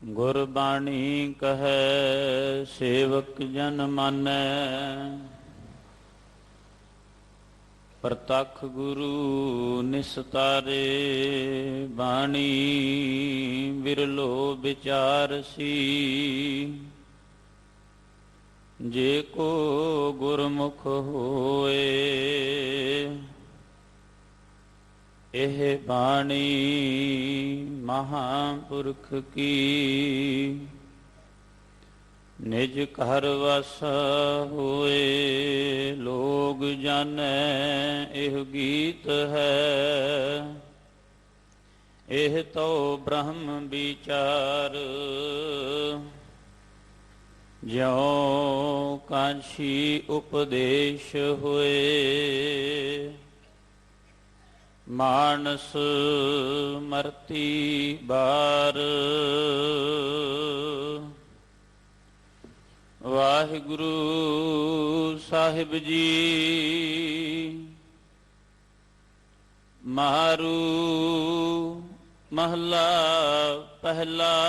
ਗੁਰਬਾਣੀ ਕਹੈ ਸੇਵਕ ਜਨ ਮਾਨੈ। ਪ੍ਰਤੱਖ ਗੁਰੂ ਨਿਸਤਾਰੇ ਬਾਣੀ ਬਿਰਲੋ ਵਿਚਾਰਸੀ। ਜੇ ਕੋ ਗੁਰਮੁਖ ਹੋਏ ਇਹ ਬਾਣੀ ਮਹਾਂਪੁਰਖ ਕੀ। ਨਿਜ ਘਰ ਵਸ ਹੋਏ ਲੋਗ ਜਾਣੈ ਇਹ ਗੀਤ ਹੈ। ਇਹ ਤੋ ਬ੍ਰਹਮ ਵਿਚਾਰ ਜਿਉ ਕਾਂਛੀ ਉਪਦੇਸ਼ ਹੋਏ। ਮਾਨਸ ਮਰਤੀ ਬਾਰ ਵਾਹਿਗੁਰੂ ਸਾਹਿਬ ਜੀ। ਮਾਰੂ ਮਹਲਾ ਪਹਿਲਾ।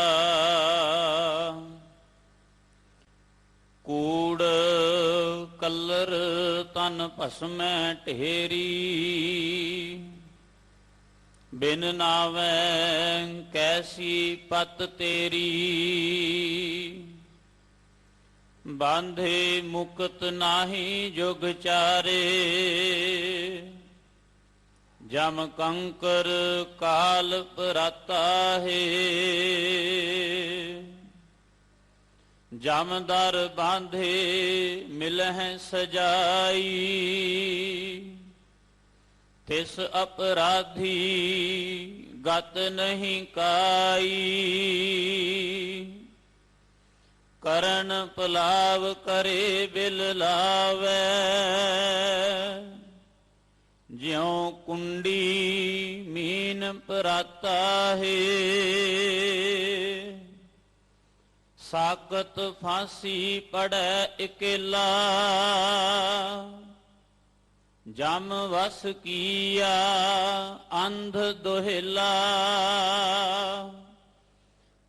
ਕੂੜ ਕਲਰ ਤਨ ਭਸਮੈ ਢੇਰੀ। ਬਿਨ ਨਾਵੈ ਕੈਸੀ ਪਤ ਤੇਰੀ। ਬਾਂਧੇ ਮੁਕਤ ਨਾਹੀ ਜੁਗ ਚਾਰੇ। ਜਮ ਕੰਕਰ ਕਾਲ ਪਰਾਤਾ ਹੈ। ਜਮ ਦਰ ਬਾਂਧੇ ਮਿਲਹਿ ਸਜਾਈ। ਤਿਸ ਅਪਰਾਧੀ ਗਤ ਨਹੀਂ ਕਾਈ। ਕਰਨ ਪਲਾਵ ਕਰੇ ਬਿਲ ਲਾਵੈ। ਜਿਉ ਕੁੰਡੀ ਮੀਨ ਪਰਾਤਾ ਹੈ। ਸਾਕਤ ਫਾਂਸੀ ਪੜੈ ਇਕੇਲਾ। ਜਮ ਵਸ ਕੀਆ ਅੰਧ ਦੋਹਿਲਾ।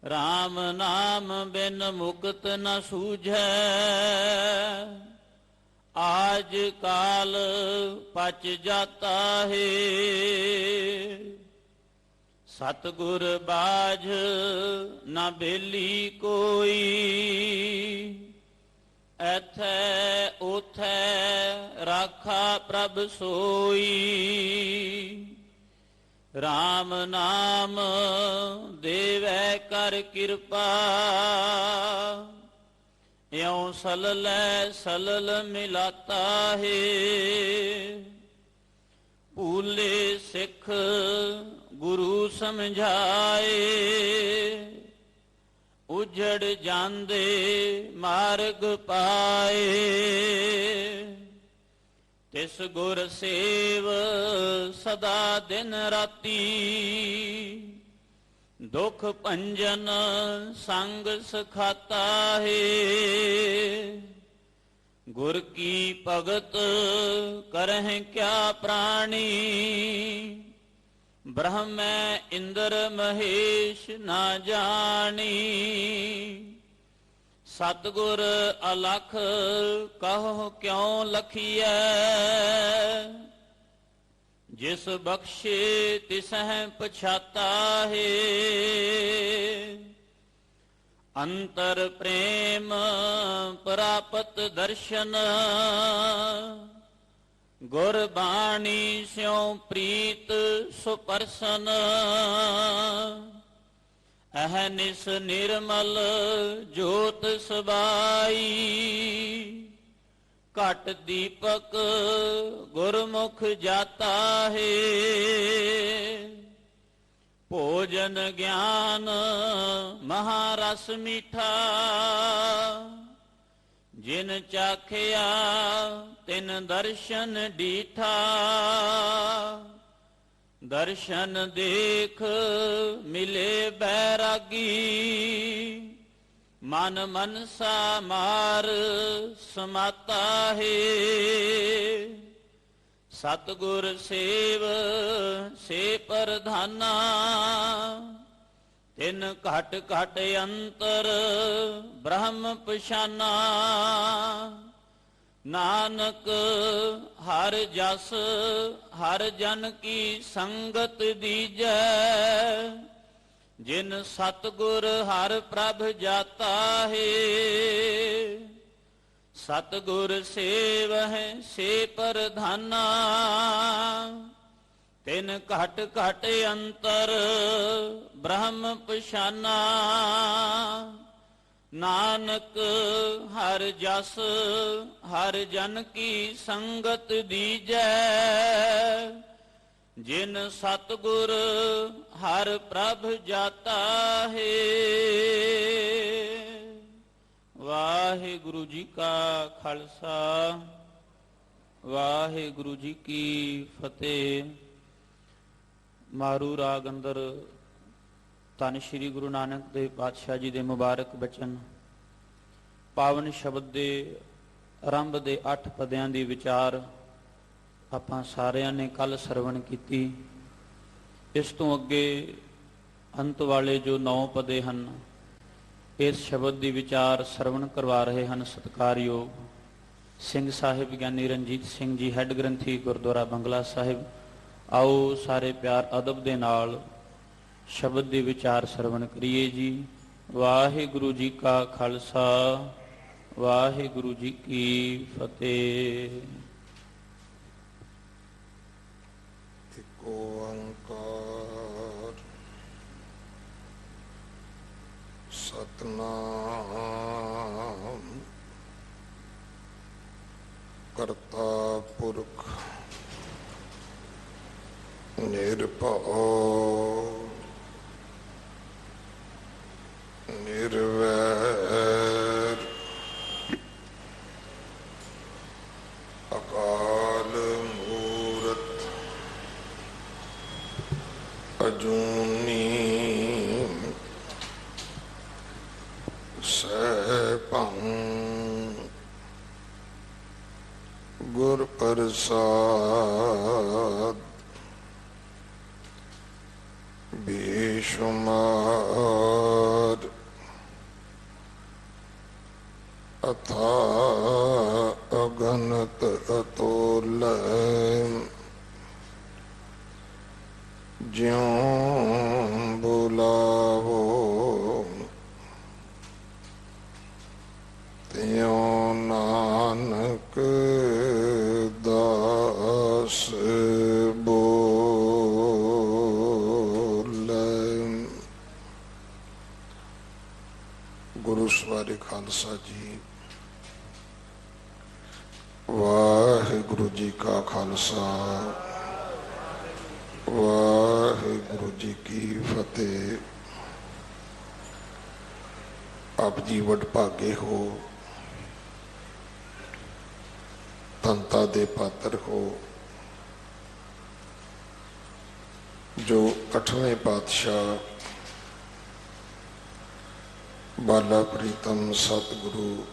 ਰਾਮ ਨਾਮ ਬਿਨ ਮੁਕਤ ਨ ਸੂਝੈ। ਆਜ ਕਾਲ ਪਚ ਜਾਤਾ ਹੈ। ਸਤਿਗੁਰ ਬਾਝ ਨ ਬੇਲੀ ਕੋਈ। ਐਥੈ ਓਥੈ ਰਾਖਾ ਪ੍ਰਭ ਸੋਈ। ਰਾਮ ਨਾਮ ਦੇਵੈ ਕਰ ਕਿਰਪਾ। ਇਉ ਸਲਲੈ ਸਲਲ ਮਿਲਾਤਾ ਹੈ। ਭੂਲੇ ਸਿੱਖ ਗੁਰੂ ਸਮਝਾਏ। ਉਜੜ ਜਾਂਦੇ ਮਾਰਗ ਪਾਏ। ਤਿਸ ਗੁਰ ਸੇਵ ਸਦਾ ਦਿਨ ਰਾਤੀ। ਦੁਖ ਭੰਜਨ ਸੰਗ ਸਖਾਤਾ ਹੈ। ਗੁਰ ਕੀ ਭਗਤ ਕਰਹਿ ਕਿਆ ਪ੍ਰਾਣੀ। ਬ੍ਰਹਮੈ ਇੰਦਰ ਮਹੇਸ਼ ਨਾ ਜਾਣੀ। ਸਤਿਗੁਰ ਅਲਖ ਕਹੋ ਕਿਉ ਲਖੀਐ। ਜਿਸ ਬਖਸ਼ੇ ਤਿਸਹਿ ਪਛਾਤਾ ਹੈ। ਅੰਤਰ ਪ੍ਰੇਮ ਪ੍ਰਾਪਤ ਦਰਸ਼ਨ। ਗੁਰਬਾਣੀ ਸਿਉ ਪ੍ਰੀਤ ਸੁਪਰਸਨ। ਅਹਨਿਸ ਨਿਰਮਲ ਜੋਤ ਸਬਾਈ। ਘਟ ਦੀਪਕ ਗੁਰਮੁਖ ਜਾਤਾ ਹੈ। ਭੋਜਨ ਗਿਆਨ ਮਹਾਰਸ ਮੀਠਾ। ਜਿਨ ਚਾਖਿਆ ਤਿਨ ਦਰਸ਼ਨ ਡੀਠਾ। ਦਰਸ਼ਨ ਦੇਖ ਮਿਲੇ ਬੈਰਾਗੀ। ਮਨ ਮਨਸਾ ਮਾਰ ਸਮਾਤਾ ਹੈ। ਸਤਿਗੁਰ ਸੇਵ ਸੇ ਪ੍ਰਧਾਨਾ। ਤਿਨ ਘਟ ਘਟ ਅੰਤਰ ਬ੍ਰਹਮ ਪਛਾਨਾ। ਨਾਨਕ ਹਰ ਜਸ ਹਰ ਜਨ ਕੀ ਸੰਗਤ ਦੀਜੈ। ਜਿਨ ਸਤਿਗੁਰ ਹਰ ਪ੍ਰਭ ਜਾਤਾ ਹੈ। ਸਤਿਗੁਰ ਸੇਵਹਿ ਸੇ ਪ੍ਰਧਾਨਾ। ਤਿਨ ਘਟ ਘਟ ਅੰਤਰ ਬ੍ਰਹਮ ਪਛਾਨਾ। ਨਾਨਕ ਹਰ ਜਸ ਹਰ ਜਨ ਕੀ ਸੰਗਤ ਦੀਜੈ। ਜਿਨ ਸਤਿਗੁਰ ਹਰ ਪ੍ਰਭ ਜਾਤਾ ਹੈ। ਵਾਹਿਗੁਰੂ ਜੀ ਕਾ ਖਾਲਸਾ ਵਾਹਿਗੁਰੂ ਜੀ ਕੀ ਫਤਿਹ। ਮਾਰੂ ਰਾਗ ਅੰਦਰ ਧੰਨ ਸ਼੍ਰੀ ਗੁਰੂ ਨਾਨਕ ਦੇਵ ਪਾਤਸ਼ਾਹ ਜੀ ਦੇ ਮੁਬਾਰਕ ਬਚਨ, ਪਾਵਨ ਸ਼ਬਦ ਦੇ ਆਰੰਭ ਦੇ 8 ਪਦਿਆਂ ਦੀ ਵਿਚਾਰ ਆਪਾਂ ਸਾਰਿਆਂ ਨੇ ਕੱਲ ਸਰਵਣ ਕੀਤੀ। ਇਸ ਤੋਂ ਅੱਗੇ ਅੰਤ ਵਾਲੇ ਜੋ 9 ਪਦੇ ਹਨ, ਇਸ ਸ਼ਬਦ ਦੀ ਵਿਚਾਰ ਸਰਵਣ ਕਰਵਾ ਰਹੇ ਹਨ ਸਤਿਕਾਰਯੋਗ ਸਿੰਘ ਸਾਹਿਬ ਗਿਆਨੀ ਰਣਜੀਤ ਸਿੰਘ ਜੀ, ਹੈੱਡ ਗ੍ਰੰਥੀ ਗੁਰਦੁਆਰਾ ਬੰਗਲਾ ਸਾਹਿਬ। ਆਓ ਸਾਰੇ ਪਿਆਰ ਅਦਬ ਦੇ ਨਾਲ ਸ਼ਬਦ ਦੀ ਵਿਚਾਰ ਸਰਵਣ ਕਰੀਏ ਜੀ। ਵਾਹਿਗੁਰੂ ਜੀ ਕਾ ਖਾਲਸਾ ਵਾਹਿਗੁਰੂ ਜੀ ਕੀ ਫਤਿਹ। ਏਕ ਓੰਕਾਰ ਸਤਨਾਮ ਕਰਤਾ ਪੁਰਖ ਨਿਰਭਉ ਨਿਰਵੈਰ ਅਕਾਲ ਮੂਰਤ ਅਜੂਨੀ ਸੈਭੰ ਗੁਰ ਪ੍ਰਸਾਦ ਬੇਸ਼ੁਮਾਰ ਅਥਾਹ ਅਗਨਤ ਅਤੋਲੈ। ਜਿਉ ਬੁਲਾਵੋ ਤਿਉ ਨਾਨਕ ਦਾਸ ਬੋਲੇ। ਗੁਰੂ ਸਵਾਰੇ ਖਾਲਸਾ ਜੀ, ਵਾਹਿਗੁਰੂ ਜੀ ਕਾ ਖਾਲਸਾ ਵਾਹਿਗੁਰੂ ਜੀ ਕੀ ਫਤਿਹ। ਆਪ ਜੀ ਵਡਭਾਗੇ ਹੋ, ਧੰਤਾ ਦੇ ਪਾਤਰ ਹੋ, ਜੋ 8ਵੇਂ ਪਾਤਸ਼ਾਹ ਬਾਲਾ ਪ੍ਰੀਤਮ ਸਤਿਗੁਰੂ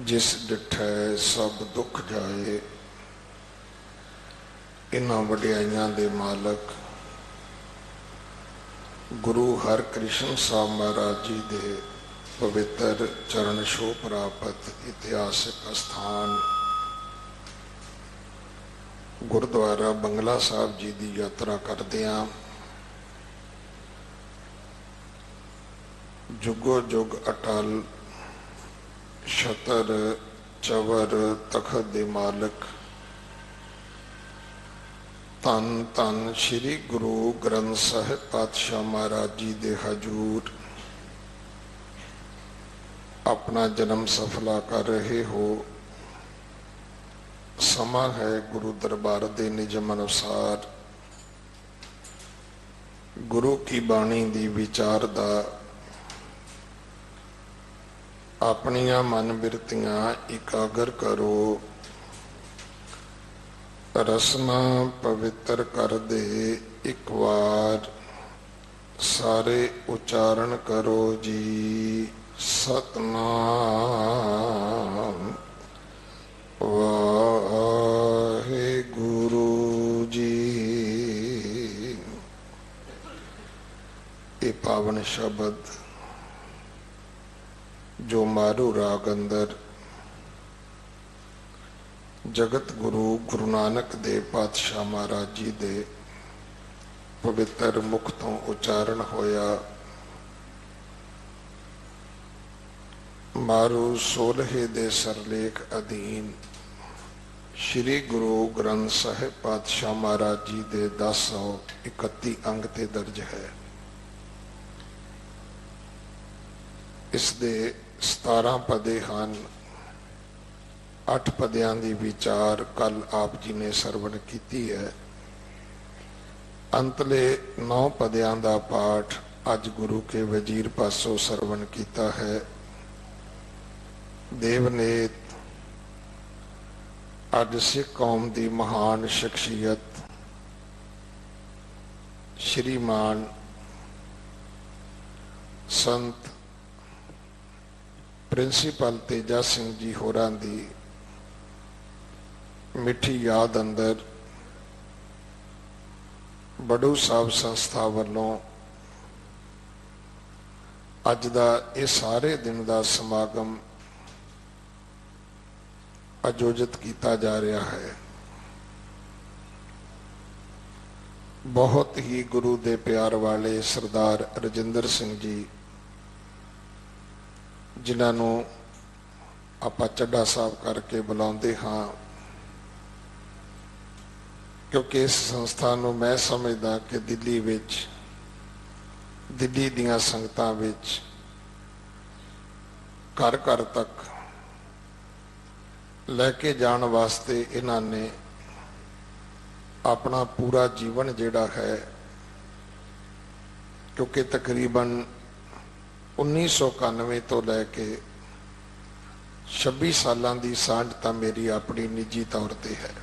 ਜਿਸ ਡਿਠੈ ਸਭ ਦੁੱਖ ਜਾਏ, ਇਹਨਾਂ ਵਡਿਆਈਆਂ ਦੇ ਮਾਲਕ ਗੁਰੂ ਹਰਕ੍ਰਿਸ਼ਨ ਸਾਹਿਬ ਮਹਾਰਾਜ ਜੀ ਦੇ ਪਵਿੱਤਰ ਚਰਨ ਛੋਹ ਪ੍ਰਾਪਤ ਇਤਿਹਾਸਕ ਅਸਥਾਨ ਗੁਰਦੁਆਰਾ ਬੰਗਲਾ ਸਾਹਿਬ ਜੀ ਦੀ ਯਾਤਰਾ ਕਰਦਿਆਂ ਜੁਗੋ ਜੁਗ ਅਟਲ ਛਤਰ ਚਵਰ ਤਖਤ ਦੇ ਮਾਲਕ ਧੰਨ ਧੰਨ ਸ਼੍ਰੀ ਗੁਰੂ ਗ੍ਰੰਥ ਸਾਹਿਬ ਪਾਤਸ਼ਾਹ ਮਹਾਰਾਜ ਜੀ ਦੇ ਹਜ਼ੂਰ ਆਪਣਾ ਜਨਮ ਸਫਲਾ ਕਰ ਰਹੇ ਹੋ। ਸਮਾਂ ਹੈ ਗੁਰੂ ਦਰਬਾਰ ਦੇ ਨਿਯਮ ਅਨੁਸਾਰ ਗੁਰੂ ਕੀ ਬਾਣੀ ਦੀ ਵਿਚਾਰ ਦਾ ਆਪਣੀਆਂ ਮਨ ਬਿਰਤੀਆਂ ਇਕਾਗਰ ਕਰੋ। ਰਸਨਾ ਪਵਿੱਤਰ ਕਰਦੇ ਇੱਕ ਵਾਰ ਸਾਰੇ ਉਚਾਰਨ ਕਰੋ ਜੀ। ਸਤਨਾਮ ਵਾਹਿਗੁਰੂ ਜੀ। ਇਹ ਪਾਵਨ ਸ਼ਬਦ ਜੋ ਮਾਰੂ ਰਾਗ ਅੰਦਰ ਜਗਤ ਗੁਰੂ ਗੁਰੂ ਨਾਨਕ ਦੇਵ ਪਾਤਸ਼ਾਹ ਮਹਾਰਾਜ ਜੀ ਦੇ ਪਵਿੱਤਰ ਮੁਖ ਤੋਂ ਉਚਾਰਨ ਹੋਇਆ। ਮਾਰੂ 16 ਦੇ ਸਰਲੇਖ ਅਧੀਨ ਸ਼੍ਰੀ ਗੁਰੂ ਗ੍ਰੰਥ ਸਾਹਿਬ ਪਾਤਸ਼ਾਹ ਮਹਾਰਾਜ ਜੀ ਦੇ 1031 ਅੰਗ ਤੇ ਦਰਜ ਹੈ। ਇਸ ਦੇ 17 ਪਦੇ ਹਨ। 8 ਪਦਿਆਂ ਦੀ ਵਿਚਾਰ ਕੱਲ ਆਪ ਜੀ ਨੇ ਸਰਵਣ ਕੀਤੀ ਹੈ। ਅੰਤਲੇ 9 ਪਦਿਆਂ ਦਾ ਪਾਠ ਅੱਜ ਗੁਰੂ ਕੇ ਵਜ਼ੀਰ ਪਾਸੋਂ ਸਰਵਣ ਕੀਤਾ ਹੈ। ਦੇਵਨੇਤ ਅੱਜ ਸਿੱਖ ਕੌਮ ਦੀ ਮਹਾਨ ਸ਼ਖਸੀਅਤ ਸ਼੍ਰੀਮਾਨ ਸੰਤ ਪ੍ਰਿੰਸੀਪਲ ਤੇਜਾ ਸਿੰਘ ਜੀ ਹੋਰਾਂ ਦੀ ਮਿੱਠੀ ਯਾਦ ਅੰਦਰ ਬੜੂ ਸਾਹਿਬ ਸੰਸਥਾ ਵੱਲੋਂ ਅੱਜ ਦਾ ਇਹ ਸਾਰੇ ਦਿਨ ਦਾ ਸਮਾਗਮ ਆਯੋਜਿਤ ਕੀਤਾ ਜਾ ਰਿਹਾ ਹੈ। ਬਹੁਤ ਹੀ ਗੁਰੂ ਦੇ ਪਿਆਰ ਵਾਲੇ ਸਰਦਾਰ ਰਜਿੰਦਰ ਸਿੰਘ ਜੀ, ਜਿਨ੍ਹਾਂ ਨੂੰ ਆਪਾਂ ਚੱਡਾ ਸਾਹਿਬ ਕਰਕੇ ਬੁਲਾਉਂਦੇ ਹਾਂ, ਕਿਉਂਕਿ ਇਸ ਸੰਸਥਾ ਨੂੰ ਮੈਂ ਸਮਝਦਾ ਕਿ ਦਿੱਲੀ ਵਿੱਚ ਦਿੱਲੀ ਦੀਆਂ ਸੰਗਤਾਂ ਵਿੱਚ ਘਰ ਘਰ ਤੱਕ ਲੈ ਕੇ ਜਾਣ ਵਾਸਤੇ ਇਹਨਾਂ ਨੇ ਆਪਣਾ ਪੂਰਾ ਜੀਵਨ ਜਿਹੜਾ ਹੈ, ਕਿਉਂਕਿ ਤਕਰੀਬਨ 1991 ਤੋਂ ਲੈ ਕੇ 26 ਸਾਲਾਂ ਦੀ ਸਾਂਝ ਤਾਂ ਮੇਰੀ ਆਪਣੀ ਨਿੱਜੀ ਤੌਰ ਤੇ ਹੈ।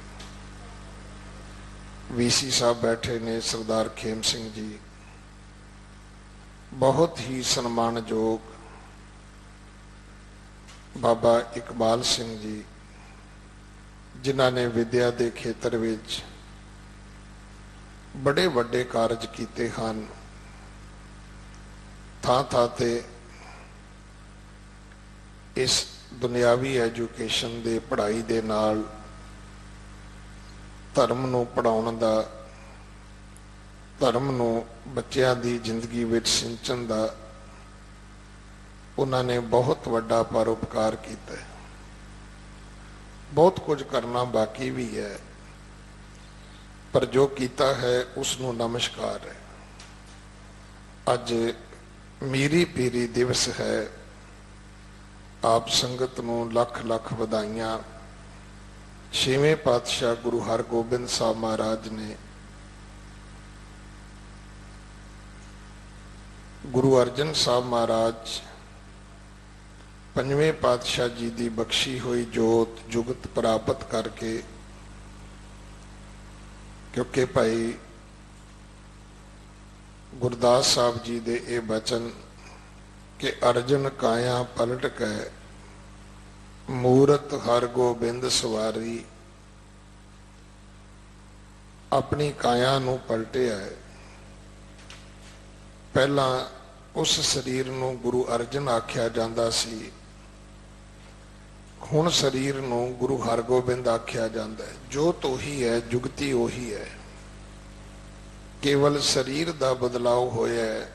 ਵੀਸੀ ਸਾਹਿਬ ਬੈਠੇ ਨੇ, ਸਰਦਾਰ ਖੇਮ ਸਿੰਘ ਜੀ, ਬਹੁਤ ਹੀ ਸਨਮਾਨਯੋਗ ਬਾਬਾ ਇਕਬਾਲ ਸਿੰਘ ਜੀ, ਜਿਨ੍ਹਾਂ ਨੇ ਵਿਦਿਆ ਦੇ ਖੇਤਰ ਵਿੱਚ ਬੜੇ ਵੱਡੇ ਕਾਰਜ ਕੀਤੇ ਹਨ। ਥਾਂ ਥਾਂ ਤੇ ਇਸ ਦੁਨਿਆਵੀ ਐਜੂਕੇਸ਼ਨ ਦੇ ਪੜ੍ਹਾਈ ਦੇ ਨਾਲ ਧਰਮ ਨੂੰ ਪੜਾਉਣ ਦਾ, ਧਰਮ ਨੂੰ ਬੱਚਿਆਂ ਦੀ ਜ਼ਿੰਦਗੀ ਵਿੱਚ ਸਿੰਚਣ ਦਾ ਉਹਨਾਂ ਨੇ ਬਹੁਤ ਵੱਡਾ ਪਰਉਪਕਾਰ ਕੀਤਾ ਹੈ। ਬਹੁਤ ਕੁਝ ਕਰਨਾ ਬਾਕੀ ਵੀ ਹੈ, ਪਰ ਜੋ ਕੀਤਾ ਹੈ ਉਸ ਨੂੰ ਨਮਸਕਾਰ ਹੈ। ਅੱਜ ਮੀਰੀ ਪੀਰੀ ਦਿਵਸ ਹੈ। ਆਪ ਸੰਗਤ ਨੂੰ ਲੱਖ ਲੱਖ ਵਧਾਈਆਂ। 6ਵੇਂ ਪਾਤਸ਼ਾਹ ਗੁਰੂ ਹਰਗੋਬਿੰਦ ਸਾਹਿਬ ਮਹਾਰਾਜ ਨੇ ਗੁਰੂ ਅਰਜਨ ਸਾਹਿਬ ਮਹਾਰਾਜ 5ਵੇਂ ਪਾਤਸ਼ਾਹ ਜੀ ਦੀ ਬਖਸ਼ੀ ਹੋਈ ਜੋਤ ਜੁਗਤ ਪ੍ਰਾਪਤ ਕਰਕੇ, ਕਿਉਂਕਿ ਭਾਈ ਗੁਰਦਾਸ ਸਾਹਿਬ ਜੀ ਦੇ ਇਹ ਬਚਨ ਕਿ ਅਰਜਨ ਕਾਇਆ ਪਲਟ ਕੇ ਮੂਰਤ ਹਰਗੋਬਿੰਦ ਸਵਾਰੀ, ਆਪਣੀ ਕਾਇਆ ਨੂੰ ਪਲਟਿਆ ਹੈ। ਪਹਿਲਾਂ ਉਸ ਸਰੀਰ ਨੂੰ ਗੁਰੂ ਅਰਜਨ ਆਖਿਆ ਜਾਂਦਾ ਸੀ, ਹੁਣ ਸਰੀਰ ਨੂੰ ਗੁਰੂ ਹਰਗੋਬਿੰਦ ਆਖਿਆ ਜਾਂਦਾ ਹੈ। ਜੋਤ ਉਹੀ ਹੈ, ਜੁਗਤੀ ਉਹੀ ਹੈ, ਕੇਵਲ ਸਰੀਰ ਦਾ ਬਦਲਾਅ ਹੋਇਆ ਹੈ।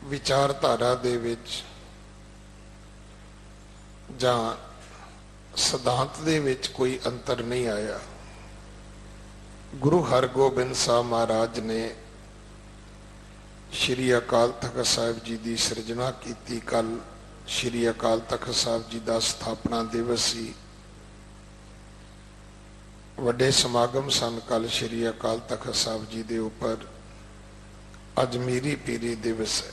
ਵਿਚਾਰਧਾਰਾ ਦੇ ਵਿੱਚ ਜਾਂ ਸਿਧਾਂਤ ਦੇ ਵਿੱਚ ਕੋਈ ਅੰਤਰ ਨਹੀਂ ਆਇਆ। ਗੁਰੂ ਹਰਗੋਬਿੰਦ ਸਾਹਿਬ ਮਹਾਰਾਜ ਨੇ ਸ਼੍ਰੀ ਅਕਾਲ ਤਖਤ ਸਾਹਿਬ ਜੀ ਦੀ ਸਿਰਜਣਾ ਕੀਤੀ। ਕੱਲ ਸ਼੍ਰੀ ਅਕਾਲ ਤਖਤ ਸਾਹਿਬ ਜੀ ਦਾ ਸਥਾਪਨਾ ਦਿਵਸ ਸੀ। ਵੱਡੇ ਸਮਾਗਮ ਸਨ ਕੱਲ ਸ਼੍ਰੀ ਅਕਾਲ ਤਖਤ ਸਾਹਿਬ ਜੀ ਦੇ ਉੱਪਰ। ਅੱਜ ਮੀਰੀ ਪੀਰੀ ਦਿਵਸ ਹੈ।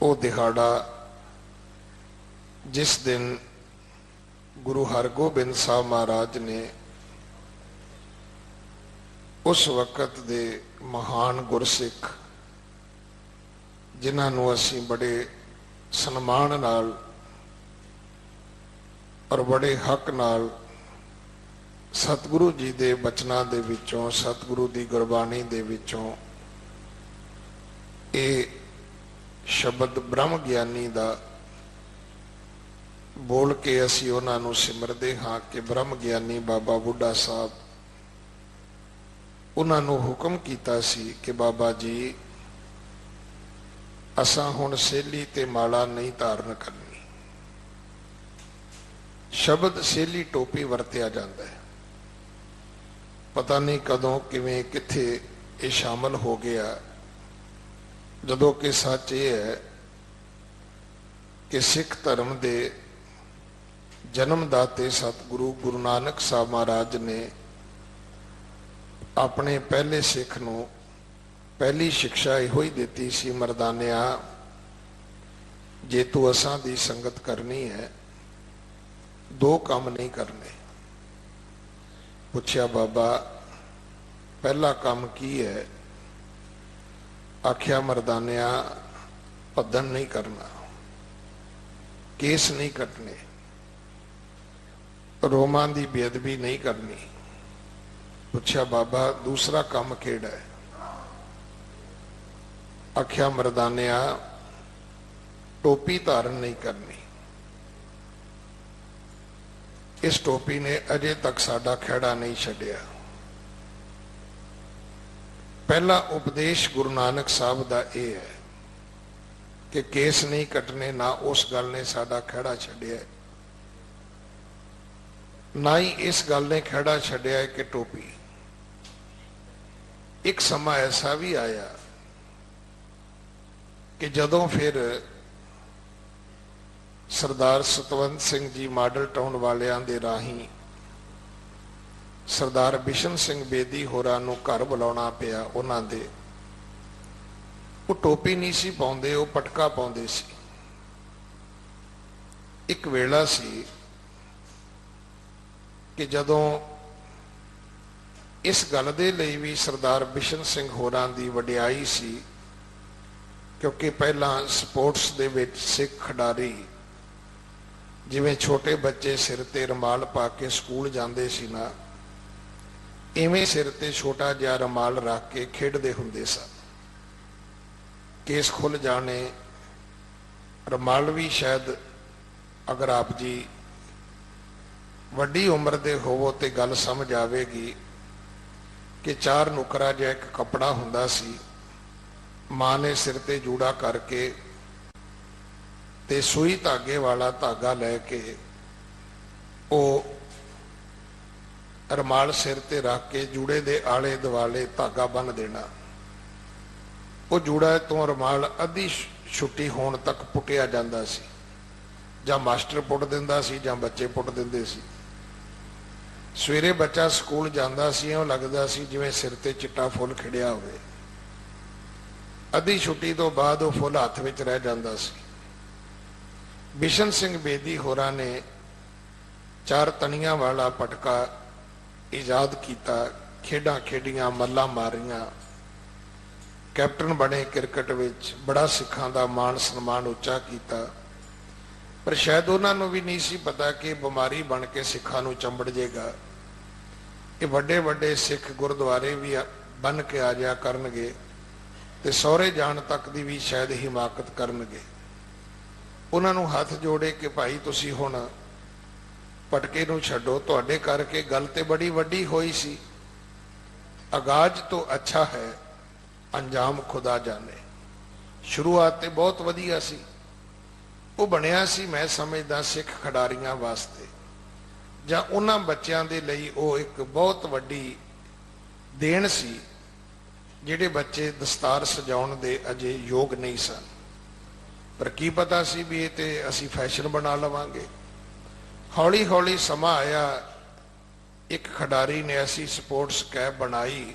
ਉਹ ਦਿਹਾੜਾ ਜਿਸ ਦਿਨ ਗੁਰੂ ਹਰਗੋਬਿੰਦ ਸਾਹਿਬ ਮਹਾਰਾਜ ਨੇ ਉਸ ਵਕਤ ਦੇ ਮਹਾਨ ਗੁਰਸਿੱਖ, ਜਿਨ੍ਹਾਂ ਨੂੰ ਅਸੀਂ ਬੜੇ ਸਨਮਾਨ ਨਾਲ ਔਰ ਬੜੇ ਹੱਕ ਨਾਲ ਸਤਿਗੁਰੂ ਜੀ ਦੇ ਬਚਨਾਂ ਦੇ ਵਿੱਚੋਂ, ਸਤਿਗੁਰੂ ਦੀ ਗੁਰਬਾਣੀ ਦੇ ਵਿੱਚੋਂ ਇਹ ਸ਼ਬਦ ਬ੍ਰਹਮ ਗਿਆਨੀ ਦਾ ਬੋਲ ਕੇ ਅਸੀਂ ਉਹਨਾਂ ਨੂੰ ਸਿਮਰਦੇ ਹਾਂ ਕਿ ਬ੍ਰਹਮ ਗਿਆਨੀ ਬਾਬਾ ਬੁੱਢਾ ਸਾਹਿਬ, ਉਹਨਾਂ ਨੂੰ ਹੁਕਮ ਕੀਤਾ ਸੀ ਕਿ ਬਾਬਾ ਜੀ ਅਸਾਂ ਹੁਣ ਸੇਲੀ ਤੇ ਮਾਲਾ ਨਹੀਂ ਧਾਰਨ ਕਰਨੀ। ਸ਼ਬਦ ਸੇਲੀ ਟੋਪੀ ਵਰਤਿਆ ਜਾਂਦਾ ਹੈ। ਪਤਾ ਨਹੀਂ ਕਦੋਂ ਕਿਵੇਂ ਕਿੱਥੇ ਇਹ ਸ਼ਾਮਲ ਹੋ ਗਿਆ, ਜਦੋਂ ਕਿ ਸੱਚ ਇਹ ਹੈ ਕਿ ਸਿੱਖ ਧਰਮ ਦੇ ਜਨਮਦਾਤੇ ਸਤਿਗੁਰੂ ਗੁਰੂ ਨਾਨਕ ਸਾਹਿਬ ਮਹਾਰਾਜ ਨੇ ਆਪਣੇ ਪਹਿਲੇ ਸਿੱਖ ਨੂੰ ਪਹਿਲੀ ਸਿੱਖਿਆ ਇਹੋ ਹੀ ਦਿੱਤੀ ਸੀ, ਮਰਦਾਨਿਆ ਜੇ ਤੂੰ ਅਸਾਂ ਦੀ ਸੰਗਤ ਕਰਨੀ ਹੈ ਦੋ ਕੰਮ ਨਹੀਂ ਕਰਨੇ। ਪੁੱਛਿਆ ਬਾਬਾ ਪਹਿਲਾ ਕੰਮ ਕੀ ਹੈ? ਆਖਿਆ ਮਰਦਾਨਿਆ ਭੱਦਣ ਨਹੀਂ ਕਰਨਾ, ਕੇਸ ਨਹੀਂ ਕੱਟਣੇ, ਰੋਮਾਂ ਦੀ ਬੇਅਦਬੀ ਨਹੀਂ ਕਰਨੀ। ਪੁੱਛਿਆ ਬਾਬਾ ਦੂਸਰਾ ਕੰਮ ਕਿਹੜਾ ਹੈ? ਆਖਿਆ ਮਰਦਾਨਿਆ ਟੋਪੀ ਧਾਰਨ ਨਹੀਂ ਕਰਨੀ। ਇਸ ਟੋਪੀ ਨੇ ਅਜੇ ਤੱਕ ਸਾਡਾ ਖਹਿੜਾ ਨਹੀਂ ਛੱਡਿਆ। ਪਹਿਲਾ ਉਪਦੇਸ਼ ਗੁਰੂ ਨਾਨਕ ਸਾਹਿਬ ਦਾ ਇਹ ਹੈ ਕਿ ਕੇਸ ਨਹੀਂ ਕੱਟਣੇ, ਨਾ ਉਸ ਗੱਲ ਨੇ ਸਾਡਾ ਖਹਿੜਾ ਛੱਡਿਆ, ਨਾ ਹੀ ਇਸ ਗੱਲ ਨੇ ਖਹਿੜਾ ਛੱਡਿਆ ਕਿ ਟੋਪੀ। ਇੱਕ ਸਮਾਂ ਐਸਾ ਵੀ ਆਇਆ ਕਿ ਜਦੋਂ ਫਿਰ ਸਰਦਾਰ ਸਤਵੰਤ ਸਿੰਘ ਜੀ ਮਾਡਲ ਟਾਊਨ ਵਾਲਿਆਂ ਦੇ ਰਾਹੀਂ ਸਰਦਾਰ ਬਿਸ਼ਨ ਸਿੰਘ ਬੇਦੀ ਹੋਰਾਂ ਨੂੰ ਘਰ ਬੁਲਾਉਣਾ ਪਿਆ ਉਹਨਾਂ ਦੇ। ਉਹ ਟੋਪੀ ਨਹੀਂ ਸੀ ਪਾਉਂਦੇ, ਉਹ ਪਟਕਾ ਪਾਉਂਦੇ ਸੀ। ਇੱਕ ਵੇਲਾ ਸੀ ਕਿ ਜਦੋਂ ਇਸ ਗੱਲ ਦੇ ਲਈ ਵੀ ਸਰਦਾਰ ਬਿਸ਼ਨ ਸਿੰਘ ਹੋਰਾਂ ਦੀ ਵਡਿਆਈ ਸੀ, ਕਿਉਂਕਿ ਪਹਿਲਾਂ ਸਪੋਰਟਸ ਦੇ ਵਿੱਚ ਸਿੱਖ ਖਿਡਾਰੀ ਜਿਵੇਂ ਛੋਟੇ ਬੱਚੇ ਸਿਰ ਤੇ ਰੁਮਾਲ ਪਾ ਕੇ ਸਕੂਲ ਜਾਂਦੇ ਸੀ ਨਾ, ਇਵੇਂ ਸਿਰ ਤੇ ਛੋਟਾ ਜਿਹਾ ਰੁਮਾਲ ਰੱਖ ਕੇ ਖੇਡਦੇ ਹੁੰਦੇ ਸਨ। ਕੇਸ ਖੁੱਲ ਜਾਣੇ, ਰੁਮਾਲ ਵੀ ਸ਼ਾਇਦ ਅਗਰ ਆਪ ਜੀ ਵੱਡੀ ਉਮਰ ਦੇ ਹੋਵੋ ਤੇ ਗੱਲ ਸਮਝ ਆਵੇਗੀ ਕਿ ਚਾਰ ਨੁਕਰਾ ਜਿਹਾ ਇੱਕ ਕੱਪੜਾ ਹੁੰਦਾ ਸੀ, ਮਾਂ ਨੇ ਸਿਰ ਤੇ ਜੂੜਾ ਕਰਕੇ ਤੇ ਸੂਈ ਧਾਗੇ ਵਾਲਾ ਧਾਗਾ ਲੈ ਕੇ ਉਹ ਰੁਮਾਲ ਸਿਰ ਤੇ ਰੱਖ ਕੇ ਜੂੜੇ ਦੇ ਆਲੇ ਦੁਆਲੇ ਧਾਗਾ ਬੰਨ੍ਹ ਦੇਣਾ। ਉਹ ਜੂੜਾ ਤੋਂ ਰੁਮਾਲ ਅੱਧੀ ਛੁੱਟੀ ਹੋਣ ਤੱਕ ਪੁੱਟਿਆ ਜਾਂਦਾ ਸੀ, ਜਾਂ ਮਾਸਟਰ ਪੁੱਟ ਦਿੰਦਾ ਸੀ ਜਾਂ ਬੱਚੇ ਪੁੱਟ ਦਿੰਦੇ ਸੀ। ਸਵੇਰੇ ਬੱਚਾ ਸਕੂਲ ਜਾਂਦਾ ਸੀ, ਉਹ ਲੱਗਦਾ ਸੀ ਜਿਵੇਂ ਸਿਰ ਤੇ ਚਿੱਟਾ ਫੁੱਲ ਖਿੜਿਆ ਹੋਵੇ। ਅੱਧੀ ਛੁੱਟੀ ਤੋਂ ਬਾਅਦ ਉਹ ਫੁੱਲ ਹੱਥ ਵਿੱਚ ਰਹਿ ਜਾਂਦਾ ਸੀ। ਬਿਸ਼ਨ ਸਿੰਘ ਬੇਦੀ ਹੋਰਾਂ ਨੇ ਚਾਰ ਤਣੀਆਂ ਵਾਲਾ ਪਟਕਾ ਇਜਾਦ ਕੀਤਾ, ਖੇਡਾਂ ਖੇਡੀਆਂ, ਮੱਲਾਂ ਮਾਰੀਆਂ, ਕੈਪਟਨ ਬਣੇ ਕ੍ਰਿਕਟ ਵਿੱਚ, ਬੜਾ ਸਿੱਖਾਂ ਦਾ ਮਾਣ ਸਨਮਾਨ ਉੱਚਾ ਕੀਤਾ। ਪਰ ਸ਼ਾਇਦ ਉਹਨਾਂ ਨੂੰ ਵੀ ਨਹੀਂ ਸੀ ਪਤਾ ਕਿ ਬਿਮਾਰੀ ਬਣ ਕੇ ਸਿੱਖਾਂ ਨੂੰ ਚੰਬੜ ਜਾਏਗਾ। ਇਹ ਵੱਡੇ ਵੱਡੇ ਸਿੱਖ ਗੁਰਦੁਆਰੇ ਵੀ ਬਣ ਕੇ ਆ ਜਾਇਆ ਕਰਨਗੇ ਤੇ ਸਹੁਰੇ ਜਾਣ ਤੱਕ ਦੀ ਵੀ ਸ਼ਾਇਦ ਹਿਮਾਕਤ ਕਰਨਗੇ। ਉਹਨਾਂ ਨੂੰ ਹੱਥ ਜੋੜੇ ਕਿ ਭਾਈ ਤੁਸੀਂ ਹੁਣ ਪਟਕੇ ਨੂੰ ਛੱਡੋ, ਤੁਹਾਡੇ ਕਰਕੇ ਗੱਲ ਤੇ ਬੜੀ ਵੱਡੀ ਹੋਈ ਸੀ। ਆਗਾਜ਼ ਤੋਂ ਅੱਛਾ ਹੈ ਅੰਜਾਮ ਖੁਦਾ ਜਾਣੇ। ਸ਼ੁਰੂਆਤ ਤੇ ਬਹੁਤ ਵਧੀਆ ਸੀ। ਉਹ ਬਣਿਆ ਸੀ ਮੈਂ ਸਮਝਦਾ ਸਿੱਖ ਖਿਡਾਰੀਆਂ ਵਾਸਤੇ, ਜਾਂ ਉਹਨਾਂ ਬੱਚਿਆਂ ਦੇ ਲਈ ਉਹ ਇੱਕ ਬਹੁਤ ਵੱਡੀ ਦੇਣ ਸੀ ਜਿਹੜੇ ਬੱਚੇ ਦਸਤਾਰ ਸਜਾਉਣ ਦੇ ਅਜੇ ਯੋਗ ਨਹੀਂ ਸਨ। ਪਰ ਕੀ ਪਤਾ ਸੀ ਵੀ ਇਹ ਤੇ ਅਸੀਂ ਫੈਸ਼ਨ ਬਣਾ ਲਵਾਂਗੇ। ਹੌਲੀ ਹੌਲੀ ਸਮਾਂ ਆਇਆ, ਇੱਕ ਖਿਡਾਰੀ ਨੇ ਐਸੀ ਸਪੋਰਟਸ ਕੈਪ ਬਣਾਈ,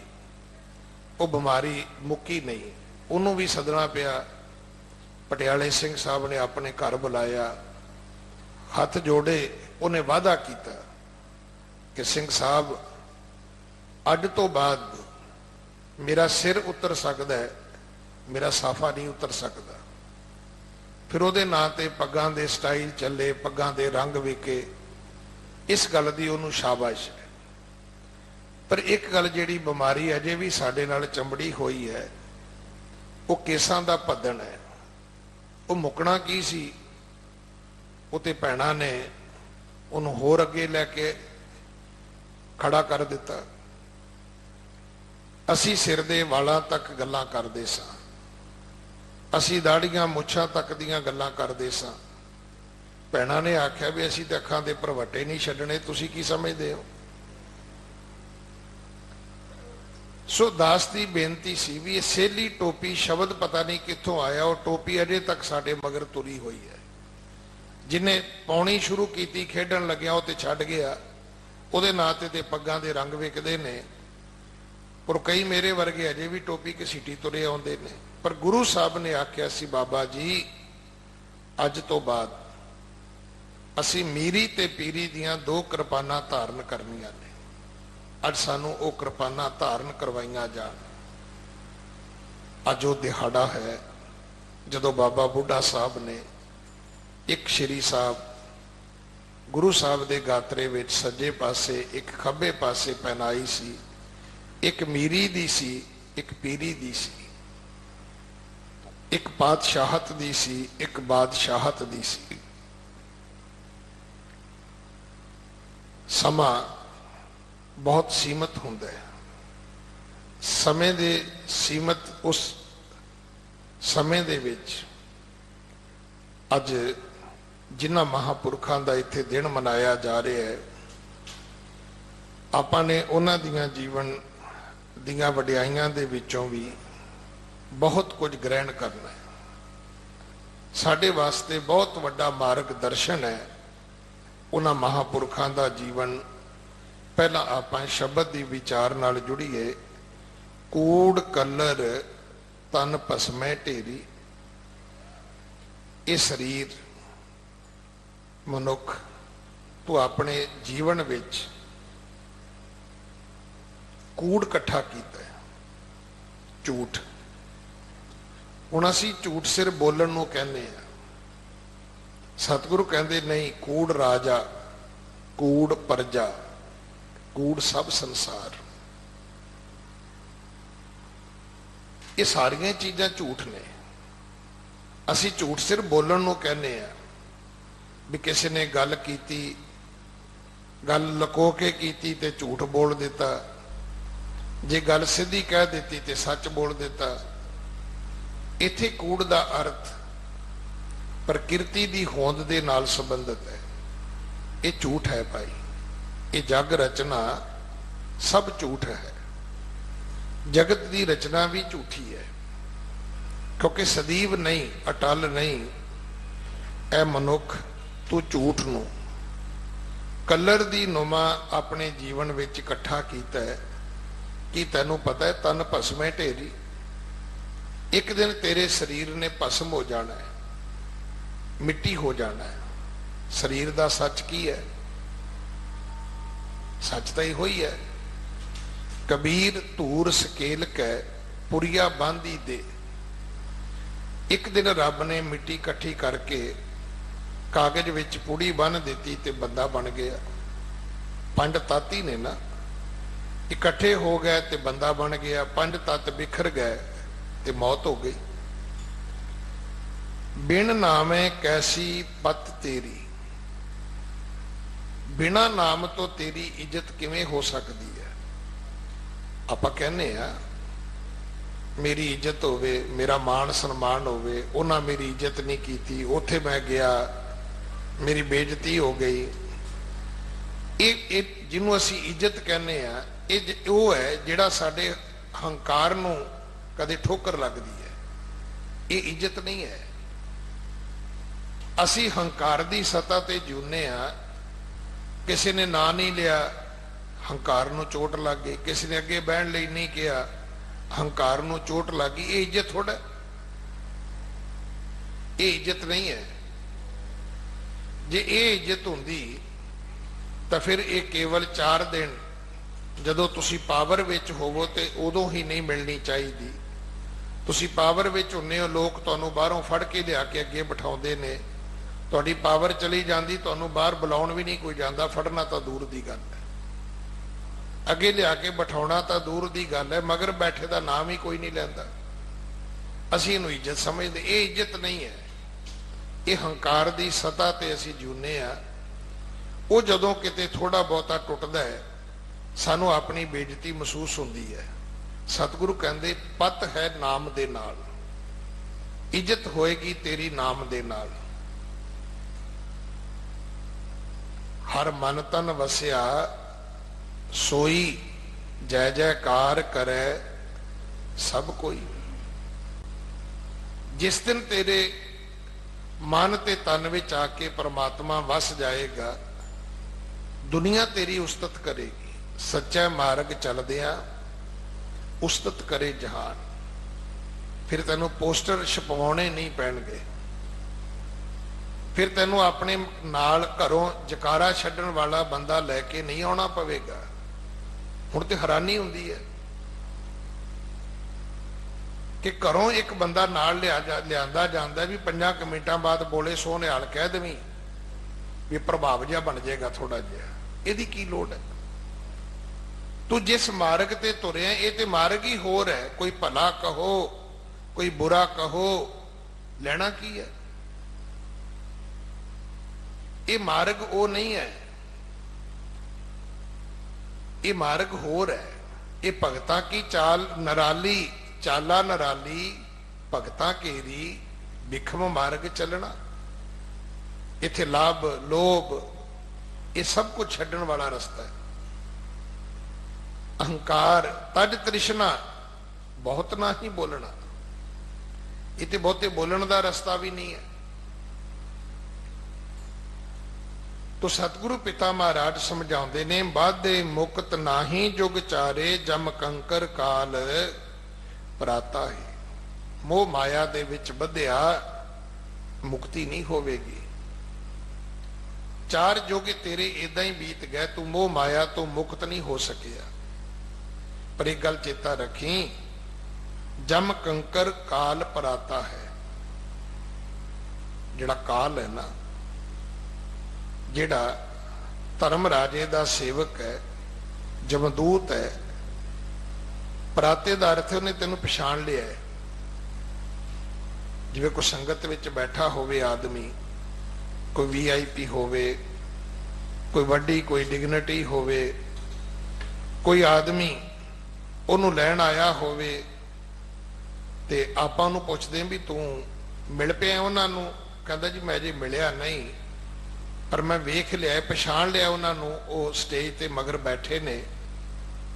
ਉਹ ਬਿਮਾਰੀ ਮੁੱਕੀ ਨਹੀਂ, ਉਹਨੂੰ ਵੀ ਸੱਦਣਾ ਪਿਆ। ਪਟਿਆਲੇ ਸਿੰਘ ਸਾਹਿਬ ਨੇ ਆਪਣੇ ਘਰ ਬੁਲਾਇਆ, ਹੱਥ ਜੋੜੇ, ਉਹਨੇ ਵਾਅਦਾ ਕੀਤਾ ਕਿ ਸਿੰਘ ਸਾਹਿਬ ਅੱਜ ਤੋਂ ਬਾਅਦ ਮੇਰਾ ਸਿਰ ਉਤਰ ਸਕਦਾ ਹੈ, ਮੇਰਾ ਸਾਫਾ ਨਹੀਂ ਉਤਰ ਸਕਦਾ। ਫਿਰ ਉਹਦੇ ਨਾਂ ਤੇ ਪੱਗਾਂ ਦੇ ਸਟਾਈਲ ਚੱਲੇ, ਪੱਗਾਂ ਦੇ ਰੰਗ ਵਿਕੇ। ਇਸ ਗੱਲ ਦੀ ਉਹਨੂੰ ਸ਼ਾਬਾਸ਼ ਹੈ। ਪਰ ਇੱਕ ਗੱਲ ਜਿਹੜੀ ਬਿਮਾਰੀ ਅਜੇ ਵੀ ਸਾਡੇ ਨਾਲ ਚੰਬੜੀ ਹੋਈ ਹੈ, ਉਹ ਕੇਸਾਂ ਦਾ ਭੱਦਣ ਹੈ। ਉਹ ਮੁਕਣਾ ਕੀ ਸੀ, ਉਹ ਤੇ ਭੈਣਾਂ ਨੇ ਉਹਨੂੰ ਹੋਰ ਅੱਗੇ ਲੈ ਕੇ ਖੜਾ ਕਰ ਦਿੱਤਾ। ਅਸੀਂ ਸਿਰ ਦੇ ਵਾਲਾਂ ਤੱਕ ਗੱਲਾਂ ਕਰਦੇ ਸਾਂ, ਅਸੀਂ ਦਾੜੀਆਂ ਮੁੱਛਾਂ ਤੱਕ ਦੀਆਂ ਗੱਲਾਂ ਕਰਦੇ ਸਾਂ। ਭੈਣਾਂ ਨੇ ਆਖਿਆ ਵੀ ਅਸੀਂ ਤੇ ਅੱਖਾਂ ਦੇ ਭਰਵੱਟੇ ਨਹੀਂ ਛੱਡਣੇ, ਤੁਸੀਂ ਕੀ ਸਮਝਦੇ ਹੋ? ਸੋ ਦਾਸ ਦੀ ਬੇਨਤੀ ਸੀ ਵੀ ਇਹ ਸੇਲੀ ਟੋਪੀ ਸ਼ਬਦ ਪਤਾ ਨਹੀਂ ਕਿੱਥੋਂ ਆਇਆ, ਉਹ ਟੋਪੀ ਅਜੇ ਤੱਕ ਸਾਡੇ ਮਗਰ ਤੁਰੀ ਹੋਈ ਹੈ। ਜਿਹਨੇ ਪਾਉਣੀ ਸ਼ੁਰੂ ਕੀਤੀ ਖੇਡਣ ਲੱਗਿਆ ਉਹ ਤੇ ਛੱਡ ਗਿਆ, ਉਹਦੇ ਨਾਂ ਤੇ ਪੱਗਾਂ ਦੇ ਰੰਗ ਵਿਕਦੇ ਨੇ। ਪਰ ਕਈ ਮੇਰੇ ਵਰਗੇ ਅਜੇ ਵੀ ਟੋਪੀ ਘਸੀਟੀ ਤੁਰੇ ਆਉਂਦੇ ਨੇ। ਪਰ ਗੁਰੂ ਸਾਹਿਬ ਨੇ ਆਖਿਆ ਸੀ, ਬਾਬਾ ਜੀ ਅੱਜ ਤੋਂ ਬਾਅਦ ਅਸੀਂ ਮੀਰੀ ਤੇ ਪੀਰੀ ਦੀਆਂ 2 ਕਿਰਪਾਨਾਂ ਧਾਰਨ ਕਰਨੀਆਂ ਨੇ। ਅੱਜ ਸਾਨੂੰ ਉਹ ਕਿਰਪਾਨਾਂ ਧਾਰਨ ਕਰਵਾਈਆਂ ਜਾਣ। ਅੱਜ ਉਹ ਦਿਹਾੜਾ ਹੈ ਜਦੋਂ ਬਾਬਾ ਬੁੱਢਾ ਸਾਹਿਬ ਨੇ ਇੱਕ ਸ਼੍ਰੀ ਸਾਹਿਬ ਗੁਰੂ ਸਾਹਿਬ ਦੇ ਗਾਤਰੇ ਵਿੱਚ ਸੱਜੇ ਪਾਸੇ, ਇੱਕ ਖੱਬੇ ਪਾਸੇ ਪਹਿਨਾਈ ਸੀ। ਇੱਕ ਮੀਰੀ ਦੀ ਸੀ, ਇੱਕ ਪੀਰੀ ਦੀ ਸੀ। ਇੱਕ ਪਾਤਸ਼ਾਹਤ ਦੀ ਸੀ, ਇੱਕ ਬਾਦਸ਼ਾਹਤ ਦੀ ਸੀ। ਸਮਾਂ ਬਹੁਤ ਸੀਮਤ ਹੁੰਦਾ ਹੈ। ਸਮੇਂ ਦੇ ਸੀਮਤ ਉਸ ਸਮੇਂ ਦੇ ਵਿੱਚ ਅੱਜ ਜਿਨ੍ਹਾਂ ਮਹਾਪੁਰਖਾਂ ਦਾ ਇੱਥੇ ਦਿਨ ਮਨਾਇਆ ਜਾ ਰਿਹਾ ਹੈ, ਆਪਾਂ ਨੇ ਉਹਨਾਂ ਦੀਆਂ ਜੀਵਨ ਦੀਆਂ ਵਡਿਆਈਆਂ ਦੇ ਵਿੱਚੋਂ ਵੀ ਬਹੁਤ ਕੁਝ ਗ੍ਰਹਿਣ ਕਰਨਾ ਹੈ। ਸਾਡੇ ਵਾਸਤੇ ਬਹੁਤ ਵੱਡਾ ਮਾਰਗ ਦਰਸ਼ਨ ਹੈ ਉਹਨਾਂ ਮਹਾਪੁਰਖਾਂ ਦਾ ਜੀਵਨ। ਪਹਿਲਾਂ ਆਪਾਂ ਸ਼ਬਦ ਦੀ ਵਿਚਾਰ ਨਾਲ ਜੁੜੀਏ। ਕੂੜ ਕਲਰ ਤਨ ਭਸਮੈ ਢੇਰੀ। ਇਹ ਸਰੀਰ ਮਨੁੱਖ ਤੂੰ ਆਪਣੇ ਜੀਵਨ ਵਿੱਚ ਕੂੜ ਇਕੱਠਾ ਕੀਤਾ ਹੈ, ਝੂਠ। ਹੁਣ ਅਸੀਂ ਝੂਠ ਸਿਰ ਬੋਲਣ ਨੂੰ ਕਹਿੰਦੇ ਆ। ਸਤਿਗੁਰੂ ਕਹਿੰਦੇ ਨਹੀਂ, ਕੂੜ ਰਾਜਾ, ਕੂੜ ਪਰਜਾ, ਕੂੜ ਸਭ ਸੰਸਾਰ। ਇਹ ਸਾਰੀਆਂ ਚੀਜ਼ਾਂ ਝੂਠ ਨੇ। ਅਸੀਂ ਝੂਠ ਸਿਰ ਬੋਲਣ ਨੂੰ ਕਹਿੰਦੇ ਆ ਵੀ ਕਿਸੇ ਨੇ ਗੱਲ ਕੀਤੀ, ਗੱਲ ਲੁਕੋ ਕੇ ਕੀਤੀ ਤੇ ਝੂਠ ਬੋਲ ਦਿੱਤਾ। ਜੇ ਗੱਲ ਸਿੱਧੀ ਕਹਿ ਦਿੱਤੀ ਤੇ ਸੱਚ ਬੋਲ ਦਿੱਤਾ। ਇੱਥੇ ਕੂੜ ਦਾ ਅਰਥ ਪ੍ਰਕਿਰਤੀ ਦੀ ਹੋਂਦ ਦੇ ਨਾਲ ਸੰਬੰਧਿਤ ਹੈ। ਇਹ ਝੂਠ ਹੈ ਭਾਈ। ਇਹ ਜਗ ਰਚਨਾ ਸਭ ਝੂਠ ਹੈ। ਜਗਤ ਦੀ ਰਚਨਾ ਵੀ ਝੂਠੀ ਹੈ, ਕਿਉਂਕਿ ਸਦੀਵ ਨਹੀਂ, ਅਟਲ ਨਹੀਂ। ਇਹ ਮਨੁੱਖ ਤੂੰ ਝੂਠ ਨੂੰ ਕਲਰ ਦੀ ਨੁਮਾ ਆਪਣੇ ਜੀਵਨ ਵਿੱਚ ਇਕੱਠਾ ਕੀਤਾ ਹੈ। ਕੀ ਤੈਨੂੰ ਪਤਾ ਹੈ ਤਨ ਭਸਮੇ ਢੇਰੀ? ਇੱਕ ਦਿਨ ਤੇਰੇ ਸਰੀਰ ਨੇ ਭਸਮ ਹੋ ਜਾਣਾ ਹੈ, ਮਿੱਟੀ ਹੋ ਜਾਣਾ ਹੈ। ਸਰੀਰ ਦਾ ਸੱਚ ਕੀ ਹੈ? ਸੱਚ ਤਾਂ ਇਹੋ ਹੀ ਹੈ। ਕਬੀਰ ਧੂਰ ਸਕੇਲ ਕੈ ਪੁਰੀਆ ਬਾਂਧੀ ਦੇ। ਇੱਕ ਦਿਨ ਰੱਬ ਨੇ ਮਿੱਟੀ ਇਕੱਠੀ ਕਰਕੇ ਕਾਗਜ਼ ਵਿੱਚ ਪੁੜੀ ਬੰਨ ਦਿੱਤੀ ਤੇ ਬੰਦਾ ਬਣ ਗਿਆ। 5 ਤੱਤ ਹੀ ਨੇ ਨਾ, ਇਕੱਠੇ ਹੋ ਗਏ ਤੇ ਬੰਦਾ ਬਣ ਗਿਆ। 5 ਤੱਤ ਬਿਖਰ ਗਏ ਤੇ ਮੌਤ ਹੋ ਗਈ। ਬਿਨ ਨਾਮੇ ਕੈਸੀ ਪਤ ਤੇਰੀ। ਬਿਨਾ ਨਾਮ ਤੋਂ ਤੇਰੀ ਇੱਜ਼ਤ ਕਿਵੇਂ ਹੋ ਸਕਦੀ ਹੈ? ਆਪਾਂ ਕਹਿੰਦੇ ਆ ਮੇਰੀ ਇੱਜ਼ਤ ਹੋਵੇ, ਮੇਰਾ ਮਾਣ ਸਨਮਾਨ ਹੋਵੇ। ਉਹਨਾਂ ਮੇਰੀ ਇੱਜ਼ਤ ਨਹੀਂ ਕੀਤੀ, ਉੱਥੇ ਮੈਂ ਗਿਆ, ਮੇਰੀ ਬੇਇੱਜ਼ਤੀ ਹੋ ਗਈ। ਇਹ ਜਿਹਨੂੰ ਅਸੀਂ ਇੱਜ਼ਤ ਕਹਿੰਦੇ ਆ, ਇਹ ਉਹ ਹੈ ਜਿਹੜਾ ਸਾਡੇ ਹੰਕਾਰ ਨੂੰ ਕਦੇ ਠੋਕਰ ਲੱਗਦੀ ਹੈ। ਇਹ ਇੱਜ਼ਤ ਨਹੀਂ ਹੈ। ਅਸੀਂ ਹੰਕਾਰ ਦੀ ਸਤ੍ਹਾ ਤੇ ਜਿਉਂਦੇ ਆ। ਕਿਸੇ ਨੇ ਨਾਂ ਨਹੀਂ ਲਿਆ, ਹੰਕਾਰ ਨੂੰ ਚੋਟ ਲੱਗ ਗਈ। ਕਿਸੇ ਨੇ ਅੱਗੇ ਬਹਿਣ ਲਈ ਨਹੀਂ ਕਿਹਾ, ਹੰਕਾਰ ਨੂੰ ਚੋਟ ਲੱਗ ਗਈ। ਇਹ ਇੱਜ਼ਤ ਥੋੜਾ, ਇਹ ਇੱਜ਼ਤ ਨਹੀਂ ਹੈ। ਜੇ ਇਹ ਇੱਜ਼ਤ ਹੁੰਦੀ ਤਾਂ ਫਿਰ ਇਹ ਕੇਵਲ 4 ਦਿਨ ਜਦੋਂ ਤੁਸੀਂ ਪਾਵਰ ਵਿੱਚ ਹੋਵੋ ਤੇ ਉਦੋਂ ਹੀ ਨਹੀਂ ਮਿਲਣੀ ਚਾਹੀਦੀ। ਤੁਸੀਂ ਪਾਵਰ ਵਿੱਚ ਹੁੰਨੇ ਹੋ, ਲੋਕ ਤੁਹਾਨੂੰ ਬਾਹਰੋਂ ਫੜ ਕੇ ਲਿਆ ਕੇ ਅੱਗੇ ਬਿਠਾਉਂਦੇ ਨੇ। ਤੁਹਾਡੀ ਪਾਵਰ ਚਲੀ ਜਾਂਦੀ, ਤੁਹਾਨੂੰ ਬਾਹਰ ਬੁਲਾਉਣ ਵੀ ਨਹੀਂ ਕੋਈ ਜਾਂਦਾ। ਫੜਨਾ ਤਾਂ ਦੂਰ ਦੀ ਗੱਲ ਹੈ, ਅੱਗੇ ਲਿਆ ਕੇ ਬਿਠਾਉਣਾ ਤਾਂ ਦੂਰ ਦੀ ਗੱਲ ਹੈ, ਮਗਰ ਬੈਠੇ ਦਾ ਨਾਮ ਹੀ ਕੋਈ ਨਹੀਂ ਲੈਂਦਾ। ਅਸੀਂ ਇਹਨੂੰ ਇੱਜ਼ਤ ਸਮਝਦੇ। ਇਹ ਇੱਜ਼ਤ ਨਹੀਂ ਹੈ, ਇਹ ਹੰਕਾਰ ਦੀ ਸਤਾ ਤੇ ਅਸੀਂ ਜਿਉਂਦੇ ਆ। ਉਹ ਜਦੋਂ ਕਿਤੇ ਥੋੜਾ ਬਹੁਤਾ ਟੁੱਟਦਾ ਹੈ, ਸਾਨੂੰ ਆਪਣੀ ਬੇਇੱਜ਼ਤੀ ਮਹਿਸੂਸ ਹੁੰਦੀ ਹੈ। ਸਤਿਗੁਰੂ ਕਹਿੰਦੇ ਪਤ ਹੈ ਨਾਮ ਦੇ ਨਾਲ, ਇੱਜ਼ਤ ਹੋਏਗੀ ਤੇਰੀ ਨਾਮ ਦੇ ਨਾਲ। ਹਰ ਮਨ ਤਨ ਵਸਿਆ ਸੋਈ, ਜੈ ਜੈਕਾਰ ਕਰੈ ਸਭ ਕੋਈ। ਜਿਸ ਦਿਨ ਤੇਰੇ ਮਨ ਤੇ ਤਨ ਵਿੱਚ ਆ ਕੇ ਪਰਮਾਤਮਾ ਵਸ ਜਾਏਗਾ, ਦੁਨੀਆ ਤੇਰੀ ਉਸਤਤ ਕਰੇਗੀ। ਸੱਚਾ ਮਾਰਗ ਚੱਲਦਿਆਂ ਉਸਤਤ ਕਰੇ ਜਹਾਨ। ਫਿਰ ਤੈਨੂੰ ਪੋਸਟਰ ਛਪਵਾਉਣੇ ਨਹੀਂ ਪੈਣਗੇ, ਫਿਰ ਤੈਨੂੰ ਆਪਣੇ ਨਾਲ ਘਰੋਂ ਜਕਾਰਾ ਛੱਡਣ ਵਾਲਾ ਬੰਦਾ ਲੈ ਕੇ ਨਹੀਂ ਆਉਣਾ ਪਵੇਗਾ। ਹੁਣ ਤੇ ਹੈਰਾਨੀ ਹੁੰਦੀ ਹੈ ਕਿ ਘਰੋਂ ਇੱਕ ਬੰਦਾ ਨਾਲ ਲਿਆਂਦਾ ਜਾਂਦਾ ਵੀ 5 ਮਿੰਟਾਂ ਬਾਅਦ ਬੋਲੇ ਸੋ ਨਿਹਾਲ ਕਹਿ ਦੇਵੀਂ ਵੀ ਪ੍ਰਭਾਵ ਜਿਹਾ ਬਣ ਜਾਏਗਾ ਥੋੜਾ ਜਿਹਾ। ਇਹਦੀ ਕੀ ਲੋੜ ਹੈ? ਤੂੰ ਜਿਸ ਮਾਰਗ ਤੇ ਤੁਰਿਆ ਇਹ ਤੇ ਮਾਰਗ ਹੀ ਹੋਰ ਹੈ। ਕੋਈ ਭਲਾ ਕਹੋ ਕੋਈ ਬੁਰਾ ਕਹੋ, ਲੈਣਾ ਕੀ ਹੈ? ਇਹ ਮਾਰਗ ਉਹ ਨਹੀਂ ਹੈ, ਇਹ ਮਾਰਗ ਹੋਰ ਹੈ। ਇਹ ਭਗਤਾਂ ਕੀ ਚਾਲ ਨਰਾਲੀ, ਚਾਲਾ ਨਰਾਲੀ ਭਗਤਾਂ ਘੇਰੀ ਬਿਖਮ ਮਾਰਗ ਚੱਲਣਾ। ਇੱਥੇ ਲਾਭ ਲੋਭ ਇਹ ਸਭ ਕੁਝ ਛੱਡਣ ਵਾਲਾ ਰਸਤਾ ਹੈ। ਅਹੰਕਾਰ ਤਜ ਤ੍ਰਿਸ਼ਨਾ ਬਹੁਤ ਨਾ ਹੀ ਬੋਲਣਾ, ਇਹ ਤੇ ਬਹੁਤੇ ਬੋਲਣ ਦਾ ਰਸਤਾ ਵੀ ਨਹੀਂ ਹੈ। ਤੋ ਸਤਿਗੁਰੂ ਪਿਤਾ ਮਹਾਰਾਜ ਸਮਝਾਉਂਦੇ ਨੇ ਬਾਧੇ ਮੁਕਤ ਨਾਹੀ ਜੁਗ ਚਾਰੇ, ਜਮ ਕੰਕਰ ਕਾਲ ਪ੍ਰਾਤਾ ਹੈ। ਮੋਹ ਮਾਇਆ ਦੇ ਵਿੱਚ ਬੱਧਿਆ ਮੁਕਤੀ ਨਹੀਂ ਹੋਵੇਗੀ। 4 ਯੁੱਗ ਤੇਰੇ ਇਦਾਂ ਹੀ ਬੀਤ ਗਏ, ਤੂੰ ਮੋਹ ਮਾਇਆ ਤੋਂ ਮੁਕਤ ਨਹੀਂ ਹੋ ਸਕਿਆ। ਪਰ ਇੱਕ ਗੱਲ ਚੇਤਾ ਰੱਖੀ, ਜਮ ਕੰਕਰ ਕਾਲ ਪ੍ਰਾਤਾ ਹੈ। ਜਿਹੜਾ ਕਾਲ ਹੈ ਨਾ, ਜਿਹੜਾ ਧਰਮ ਰਾਜੇ ਦਾ ਸੇਵਕ ਹੈ, ਜਮਦੂਤ ਹੈ, ਪ੍ਰਾਤੇ ਦਾ ਅਰਥ ਉਹਨੇ ਤੈਨੂੰ ਪਛਾਣ ਲਿਆ ਹੈ। ਜਿਵੇਂ ਕੋਈ ਸੰਗਤ ਵਿੱਚ ਬੈਠਾ ਹੋਵੇ ਆਦਮੀ, ਕੋਈ VIP ਹੋਵੇ, ਕੋਈ ਵੱਡੀ ਕੋਈ ਡਿਗਨਿਟੀ ਹੋਵੇ, ਕੋਈ ਆਦਮੀ ਉਹਨੂੰ ਲੈਣ ਆਇਆ ਹੋਵੇ ਤੇ ਆਪਾਂ ਉਹਨੂੰ ਪੁੱਛਦੇ ਵੀ ਤੂੰ ਮਿਲ ਪਿਆ ਉਹਨਾਂ ਨੂੰ? ਕਹਿੰਦਾ ਜੀ ਮੈਂ ਜੇ ਮਿਲਿਆ ਨਹੀਂ, ਪਰ ਮੈਂ ਵੇਖ ਲਿਆ, ਪਛਾਣ ਲਿਆ ਉਹਨਾਂ ਨੂੰ, ਉਹ ਸਟੇਜ ਤੇ ਮਗਰ ਬੈਠੇ ਨੇ,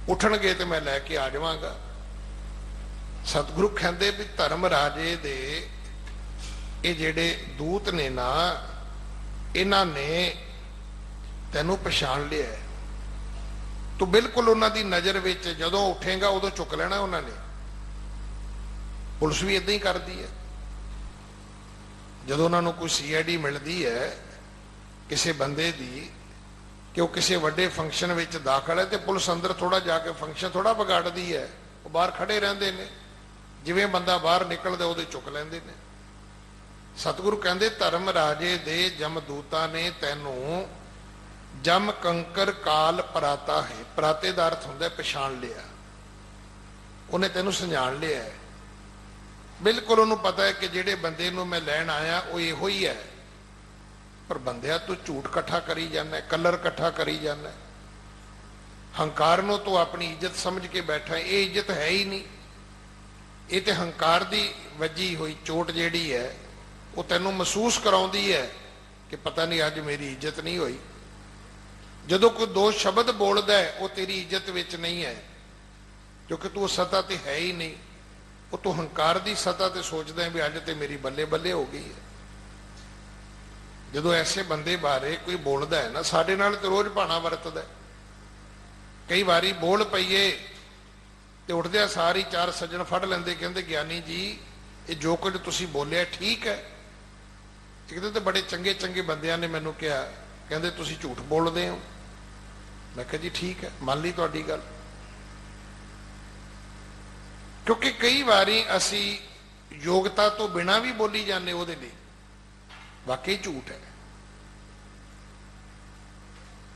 ਉੱਠਣਗੇ ਤੇ ਮੈਂ ਲੈ ਕੇ ਆ ਜਾਵਾਂਗਾ। ਸਤਿਗੁਰੂ ਕਹਿੰਦੇ ਵੀ ਧਰਮ ਰਾਜੇ ਦੇ ਇਹ ਜਿਹੜੇ ਦੂਤ ਨੇ ਨਾ, ਇਹਨਾਂ ਨੇ ਤੈਨੂੰ ਪਛਾਣ ਲਿਆ। ਤੂੰ ਬਿਲਕੁਲ ਉਹਨਾਂ ਦੀ ਨਜ਼ਰ ਵਿੱਚ ਜਦੋਂ ਉੱਠੇਗਾ ਉਦੋਂ ਚੁੱਕ ਲੈਣਾ ਉਹਨਾਂ ਨੇ। ਪੁਲਿਸ ਵੀ ਇਦਾਂ ਹੀ ਕਰਦੀ ਹੈ। ਜਦੋਂ ਉਹਨਾਂ ਨੂੰ ਕੋਈ CID ਮਿਲਦੀ ਹੈ ਕਿਸੇ ਬੰਦੇ ਦੀ ਕਿ ਉਹ ਕਿਸੇ ਵੱਡੇ ਫੰਕਸ਼ਨ ਵਿੱਚ ਦਾਖਲ ਹੈ, ਤੇ ਪੁਲਿਸ ਅੰਦਰ ਥੋੜਾ ਜਾ ਕੇ ਫੰਕਸ਼ਨ ਥੋੜਾ ਵਿਗਾੜਦੀ ਹੈ, ਉਹ ਬਾਹਰ ਖੜੇ ਰਹਿੰਦੇ ਨੇ, ਜਿਵੇਂ ਬੰਦਾ ਬਾਹਰ ਨਿਕਲਦਾ ਉਹਦੇ ਚੁੱਕ ਲੈਂਦੇ ਨੇ। ਸਤਿਗੁਰੂ ਕਹਿੰਦੇ ਧਰਮ ਰਾਜੇ ਦੇ ਜਮਦੂਤਾਂ ਨੇ ਤੈਨੂੰ ਜਮ ਕੰਕਰ ਕਾਲ ਪ੍ਰਾਤਾ ਹੈ। ਪ੍ਰਾਤੇ ਦਾ ਅਰਥ ਹੁੰਦਾ ਪਛਾਣ ਲਿਆ, ਉਹਨੇ ਤੈਨੂੰ ਸੰਜਾਣ ਲਿਆ। ਬਿਲਕੁਲ ਉਹਨੂੰ ਪਤਾ ਹੈ ਕਿ ਜਿਹੜੇ ਬੰਦੇ ਨੂੰ ਮੈਂ ਲੈਣ ਆਇਆ ਉਹ ਇਹੋ ਹੀ ਹੈ। ਪਰ ਬੰਦਿਆ ਤੂੰ ਝੂਠ ਇਕੱਠਾ ਕਰੀ ਜਾਂਦਾ, ਕਲਰ ਇਕੱਠਾ ਕਰੀ ਜਾਂਦਾ, ਹੰਕਾਰ ਨੂੰ ਤੂੰ ਆਪਣੀ ਇੱਜ਼ਤ ਸਮਝ ਕੇ ਬੈਠਾ। ਇਹ ਇੱਜ਼ਤ ਹੈ ਹੀ ਨਹੀਂ, ਇਹ ਤੇ ਹੰਕਾਰ ਦੀ ਵੱਜੀ ਹੋਈ ਚੋਟ ਜਿਹੜੀ ਹੈ ਉਹ ਤੈਨੂੰ ਮਹਿਸੂਸ ਕਰਾਉਂਦੀ ਹੈ ਕਿ ਪਤਾ ਨਹੀਂ ਅੱਜ ਮੇਰੀ ਇੱਜ਼ਤ ਨਹੀਂ ਹੋਈ। ਜਦੋਂ ਕੋਈ 2 ਸ਼ਬਦ ਬੋਲਦਾ ਹੈ ਉਹ ਤੇਰੀ ਇੱਜ਼ਤ ਵਿੱਚ ਨਹੀਂ ਹੈ, ਕਿਉਂਕਿ ਤੂੰ ਸਤਾ ਤੇ ਹੈ ਹੀ ਨਹੀਂ। ਉਹ ਤੂੰ ਹੰਕਾਰ ਦੀ ਸਤਾ ਤੇ ਸੋਚਦਾ ਹੈ ਵੀ ਅੱਜ ਤੇ ਮੇਰੀ ਬੱਲੇ ਬੱਲੇ ਹੋ ਗਈ ਹੈ। ਜਦੋਂ ਐਸੇ ਬੰਦੇ ਬਾਰੇ ਕੋਈ ਬੋਲਦਾ ਹੈ ਨਾ, ਸਾਡੇ ਨਾਲ ਤੇ ਰੋਜ਼ ਭਾਣਾ ਵਰਤਦਾ। ਕਈ ਵਾਰੀ ਬੋਲ ਪਈਏ ਤੇ ਉੱਠਦਿਆਂ ਸਾਰੀ 4 ਸੱਜਣ ਫੜ ਲੈਂਦੇ, ਕਹਿੰਦੇ ਗਿਆਨੀ ਜੀ ਇਹ ਜੋ ਕੁਝ ਤੁਸੀਂ ਬੋਲਿਆ ਠੀਕ ਹੈ। ਇੱਕ ਦਿਨ ਤੇ ਬੜੇ ਚੰਗੇ ਚੰਗੇ ਬੰਦਿਆਂ ਨੇ ਮੈਨੂੰ ਕਿਹਾ, ਕਹਿੰਦੇ ਤੁਸੀਂ ਝੂਠ ਬੋਲਦੇ ਹੋ। ਮੈਂ ਕਿਹਾ ਜੀ ਠੀਕ ਹੈ, ਮੰਨ ਲਈ ਤੁਹਾਡੀ ਗੱਲ। ਕਿਉਂਕਿ ਕਈ ਵਾਰੀ ਅਸੀਂ ਯੋਗਤਾ ਤੋਂ ਬਿਨਾਂ ਵੀ ਬੋਲੀ ਜਾਂਦੇ, ਉਹਦੇ ਲਈ ਵਾਕਈ ਝੂਠ ਹੈ।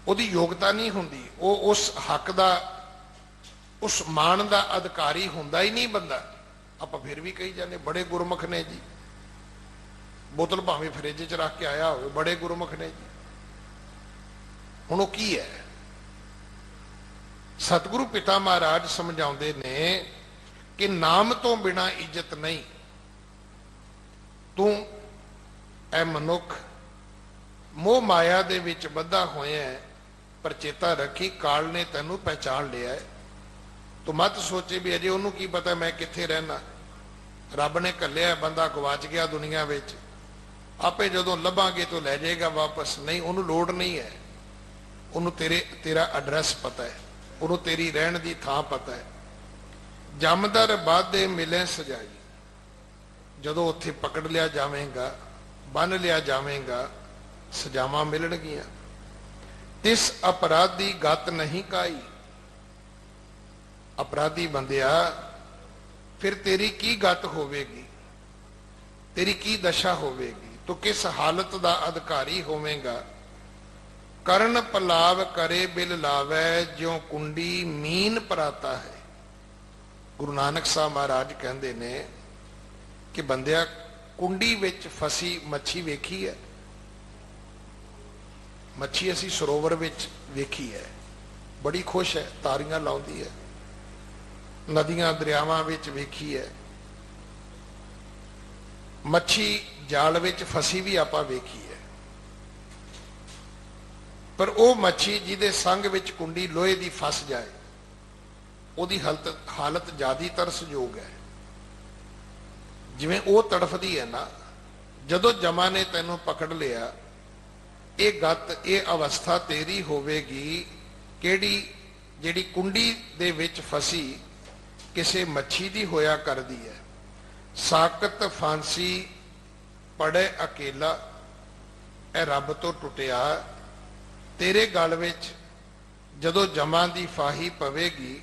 ਉਹਦੀ ਯੋਗਤਾ ਨਹੀਂ ਹੁੰਦੀ, ਉਹ ਉਸ ਹੱਕ ਦਾ, ਉਸ ਮਾਣ ਦਾ ਅਧਿਕਾਰੀ ਹੁੰਦਾ ਹੀ ਨਹੀਂ ਬੰਦਾ। ਆਪਾਂ ਫਿਰ ਵੀ ਕਹੀ ਜਾਂਦੇ ਬੜੇ ਗੁਰਮੁਖ ਨੇ ਜੀ। ਬੋਤਲ ਭਾਵੇਂ ਫਰਿੱਜ 'ਚ ਰੱਖ ਕੇ ਆਇਆ ਹੋਵੇ, ਬੜੇ ਗੁਰਮੁਖ ਨੇ ਜੀ। ਹੁਣ ਉਹ ਕੀ ਹੈ? ਸਤਿਗੁਰੂ ਪਿਤਾ ਮਹਾਰਾਜ ਸਮਝਾਉਂਦੇ ਨੇ ਕਿ ਨਾਮ ਤੋਂ ਬਿਨਾ ਇੱਜ਼ਤ ਨਹੀਂ। ਤੂੰ ਐ ਮਨੁੱਖ ਮੋਹ ਮਾਇਆ ਦੇ ਵਿੱਚ ਬੱਧਾ ਹੋਇਆ ਹੈ, ਪਰ ਚੇਤਾ ਰੱਖੀ ਕਾਲ ਨੇ ਤੈਨੂੰ ਪਹਿਚਾਣ ਲਿਆ ਹੈ। ਤੂੰ ਮਤ ਸੋਚੇ ਵੀ ਅਜੇ ਉਹਨੂੰ ਕੀ ਪਤਾ ਮੈਂ ਕਿੱਥੇ ਰਹਿਣਾ। ਰੱਬ ਨੇ ਘੱਲਿਆ, ਬੰਦਾ ਗਵਾਚ ਗਿਆ ਦੁਨੀਆ ਵਿੱਚ, ਆਪੇ ਜਦੋਂ ਲੱਭਾਂਗੇ ਤਾਂ ਲੈ ਜਾਏਗਾ ਵਾਪਸ। ਨਹੀਂ, ਉਹਨੂੰ ਲੋੜ ਨਹੀਂ ਹੈ। ਉਹਨੂੰ ਤੇਰਾ ਐਡਰੈਸ ਪਤਾ ਹੈ, ਉਹਨੂੰ ਤੇਰੀ ਰਹਿਣ ਦੀ ਥਾਂ ਪਤਾ ਹੈ। ਜਮਦਰ ਬਾਧੇ ਮਿਲੇ ਸਜਾਈ, ਜਦੋਂ ਉੱਥੇ ਪਕੜ ਲਿਆ ਜਾਵੇਗਾ, ਬੰਨ ਲਿਆ ਜਾਵੇਗਾ, ਸਜ਼ਾਵਾਂ ਮਿਲਣਗੀਆਂ। ਤਿਸ ਅਪਰਾਧੀ ਗਤ ਨਹੀਂ ਕਾਈ। ਅਪਰਾਧੀ ਬੰਦਿਆ, ਫਿਰ ਤੇਰੀ ਕੀ ਗਤ ਹੋਵੇਗੀ, ਤੇਰੀ ਕੀ ਦਸ਼ਾ ਹੋਵੇਗੀ, ਤੂੰ ਕਿਸ ਹਾਲਤ ਦਾ ਅਧਿਕਾਰੀ ਹੋਵੇਂਗਾ। ਕਰਨ ਪਲਾਵ ਕਰੇ ਬਿਲ ਲਾਵੈ, ਜਿਉ ਕੁੰਡੀ ਮੀਨ ਪਰਾਤਾ ਹੈ। ਗੁਰੂ ਨਾਨਕ ਸਾਹਿਬ ਮਹਾਰਾਜ ਕਹਿੰਦੇ ਨੇ ਕਿ ਬੰਦਿਆ, ਕੁੰਡੀ ਵਿੱਚ ਫਸੀ ਮੱਛੀ ਵੇਖੀ ਹੈ? ਮੱਛੀ ਅਸੀਂ ਸਰੋਵਰ ਵਿੱਚ ਵੇਖੀ ਹੈ, ਬੜੀ ਖੁਸ਼ ਹੈ, ਤਾਰੀਆਂ ਲਾਉਂਦੀ ਹੈ। ਨਦੀਆਂ ਦਰਿਆਵਾਂ ਵਿੱਚ ਵੇਖੀ ਹੈ। ਮੱਛੀ ਜਾਲ ਵਿੱਚ ਫਸੀ ਵੀ ਆਪਾਂ ਵੇਖੀ ਹੈ। ਪਰ ਉਹ ਮੱਛੀ ਜਿਹਦੇ ਸੰਗ ਵਿੱਚ ਕੁੰਡੀ ਲੋਹੇ ਦੀ ਫਸ ਜਾਏ, ਉਹਦੀ ਹਾਲਤ ਜ਼ਿਆਦੀ ਤਰਸਯੋਗ ਹੈ। ਜਿਵੇਂ ਉਹ ਤੜਫਦੀ ਹੈ ਨਾ, ਜਦੋਂ ਜਮਾ ਨੇ ਤੈਨੂੰ ਪਕੜ ਲਿਆ, ਇਹ ਗਤ, ਇਹ ਅਵਸਥਾ ਤੇਰੀ ਹੋਵੇਗੀ। ਕਿਹੜੀ? ਜਿਹੜੀ ਕੁੰਡੀ ਦੇ ਵਿੱਚ ਫਸੀ ਕਿਸੇ ਮੱਛੀ ਦੀ ਹੋਇਆ ਕਰਦੀ ਹੈ। ਸਾਕਤ ਫਾਂਸੀ ਪੜੇ ਅਕੇਲਾ, ਇਹ ਰੱਬ ਤੋਂ ਟੁੱਟਿਆ। ਤੇਰੇ ਗਲ ਵਿੱਚ ਜਦੋਂ ਜਮਾਂ ਦੀ ਫਾਹੀ ਪਵੇਗੀ,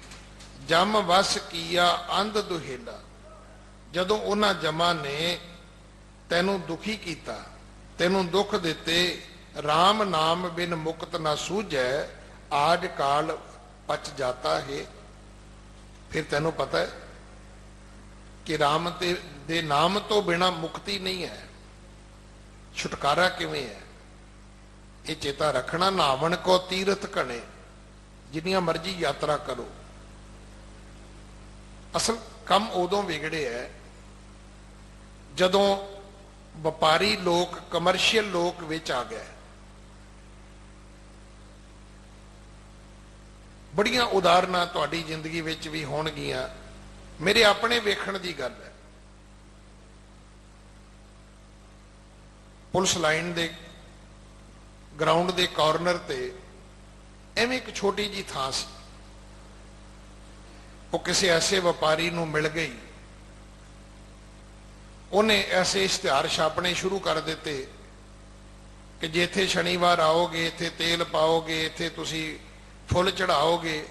ਜਮ ਵਸ ਕੀਆ ਅੰਧ ਦੁਹੇਲਾ। ਜਦੋਂ ਉਹਨਾਂ ਜਮਾਂ ਨੇ ਤੈਨੂੰ ਦੁਖੀ ਕੀਤਾ, ਤੈਨੂੰ ਦੁੱਖ ਦਿੱਤੇ, ਰਾਮ ਨਾਮ ਬਿਨ ਮੁਕਤ ਨਾ ਸੂਝੈ, ਆਜ ਕਾਲ ਪਚ ਜਾਤਾ ਹੈ। ਫਿਰ ਤੈਨੂੰ ਪਤਾ ਹੈ ਕਿ ਰਾਮ ਦੇ ਨਾਮ ਤੋਂ ਬਿਨਾ ਮੁਕਤੀ ਨਹੀਂ ਹੈ। ਛੁਟਕਾਰਾ ਕਿਵੇਂ ਹੈ? ਇਹ ਚੇਤਾ ਰੱਖਣਾ। ਨਾਵਣ ਕੋ ਤੀਰਥ ਘਣੇ, ਜਿੰਨੀਆਂ ਮਰਜ਼ੀ ਯਾਤਰਾ ਕਰੋ, ਅਸਲ ਕੰਮ ਉਦੋਂ ਵਿਗੜੇ ਹੈ ਜਦੋਂ ਵਪਾਰੀ ਲੋਕ, ਕਮਰਸ਼ੀਅਲ ਲੋਕ ਵਿੱਚ ਆ ਗਏ। ਬੜੀਆਂ ਉਦਾਹਰਨਾਂ ਤੁਹਾਡੀ ਜ਼ਿੰਦਗੀ ਵਿੱਚ ਵੀ ਹੋਣਗੀਆਂ। ਮੇਰੇ ਆਪਣੇ ਵੇਖਣ ਦੀ ਗੱਲ ਹੈ। ਪੁਲਿਸ ਲਾਈਨ ਦੇ ਗਰਾਊਂਡ ਦੇ ਕਾਰਨਰ ਤੇ ਐਵੇਂ ਇੱਕ ਛੋਟੀ ਜੀ ਥਾਂ ਸੀ। ਉਹ ਕਿਸੇ ਐਸੇ ਵਪਾਰੀ ਨੂੰ ਮਿਲ ਗਈ, ਉਹਨੇ ਐਸੇ ਇਸ਼ਤਿਹਾਰ ਛਾਪਣੇ ਸ਼ੁਰੂ ਕਰ ਦਿੱਤੇ ਕਿ ਜੇ ਇੱਥੇ ਸ਼ਨੀਵਾਰ ਆਓਗੇ, ਇੱਥੇ ਤੇਲ ਪਾਓਗੇ, ਇੱਥੇ ਤੁਸੀਂ ਫੁੱਲ ਚੜਾਓਗੇ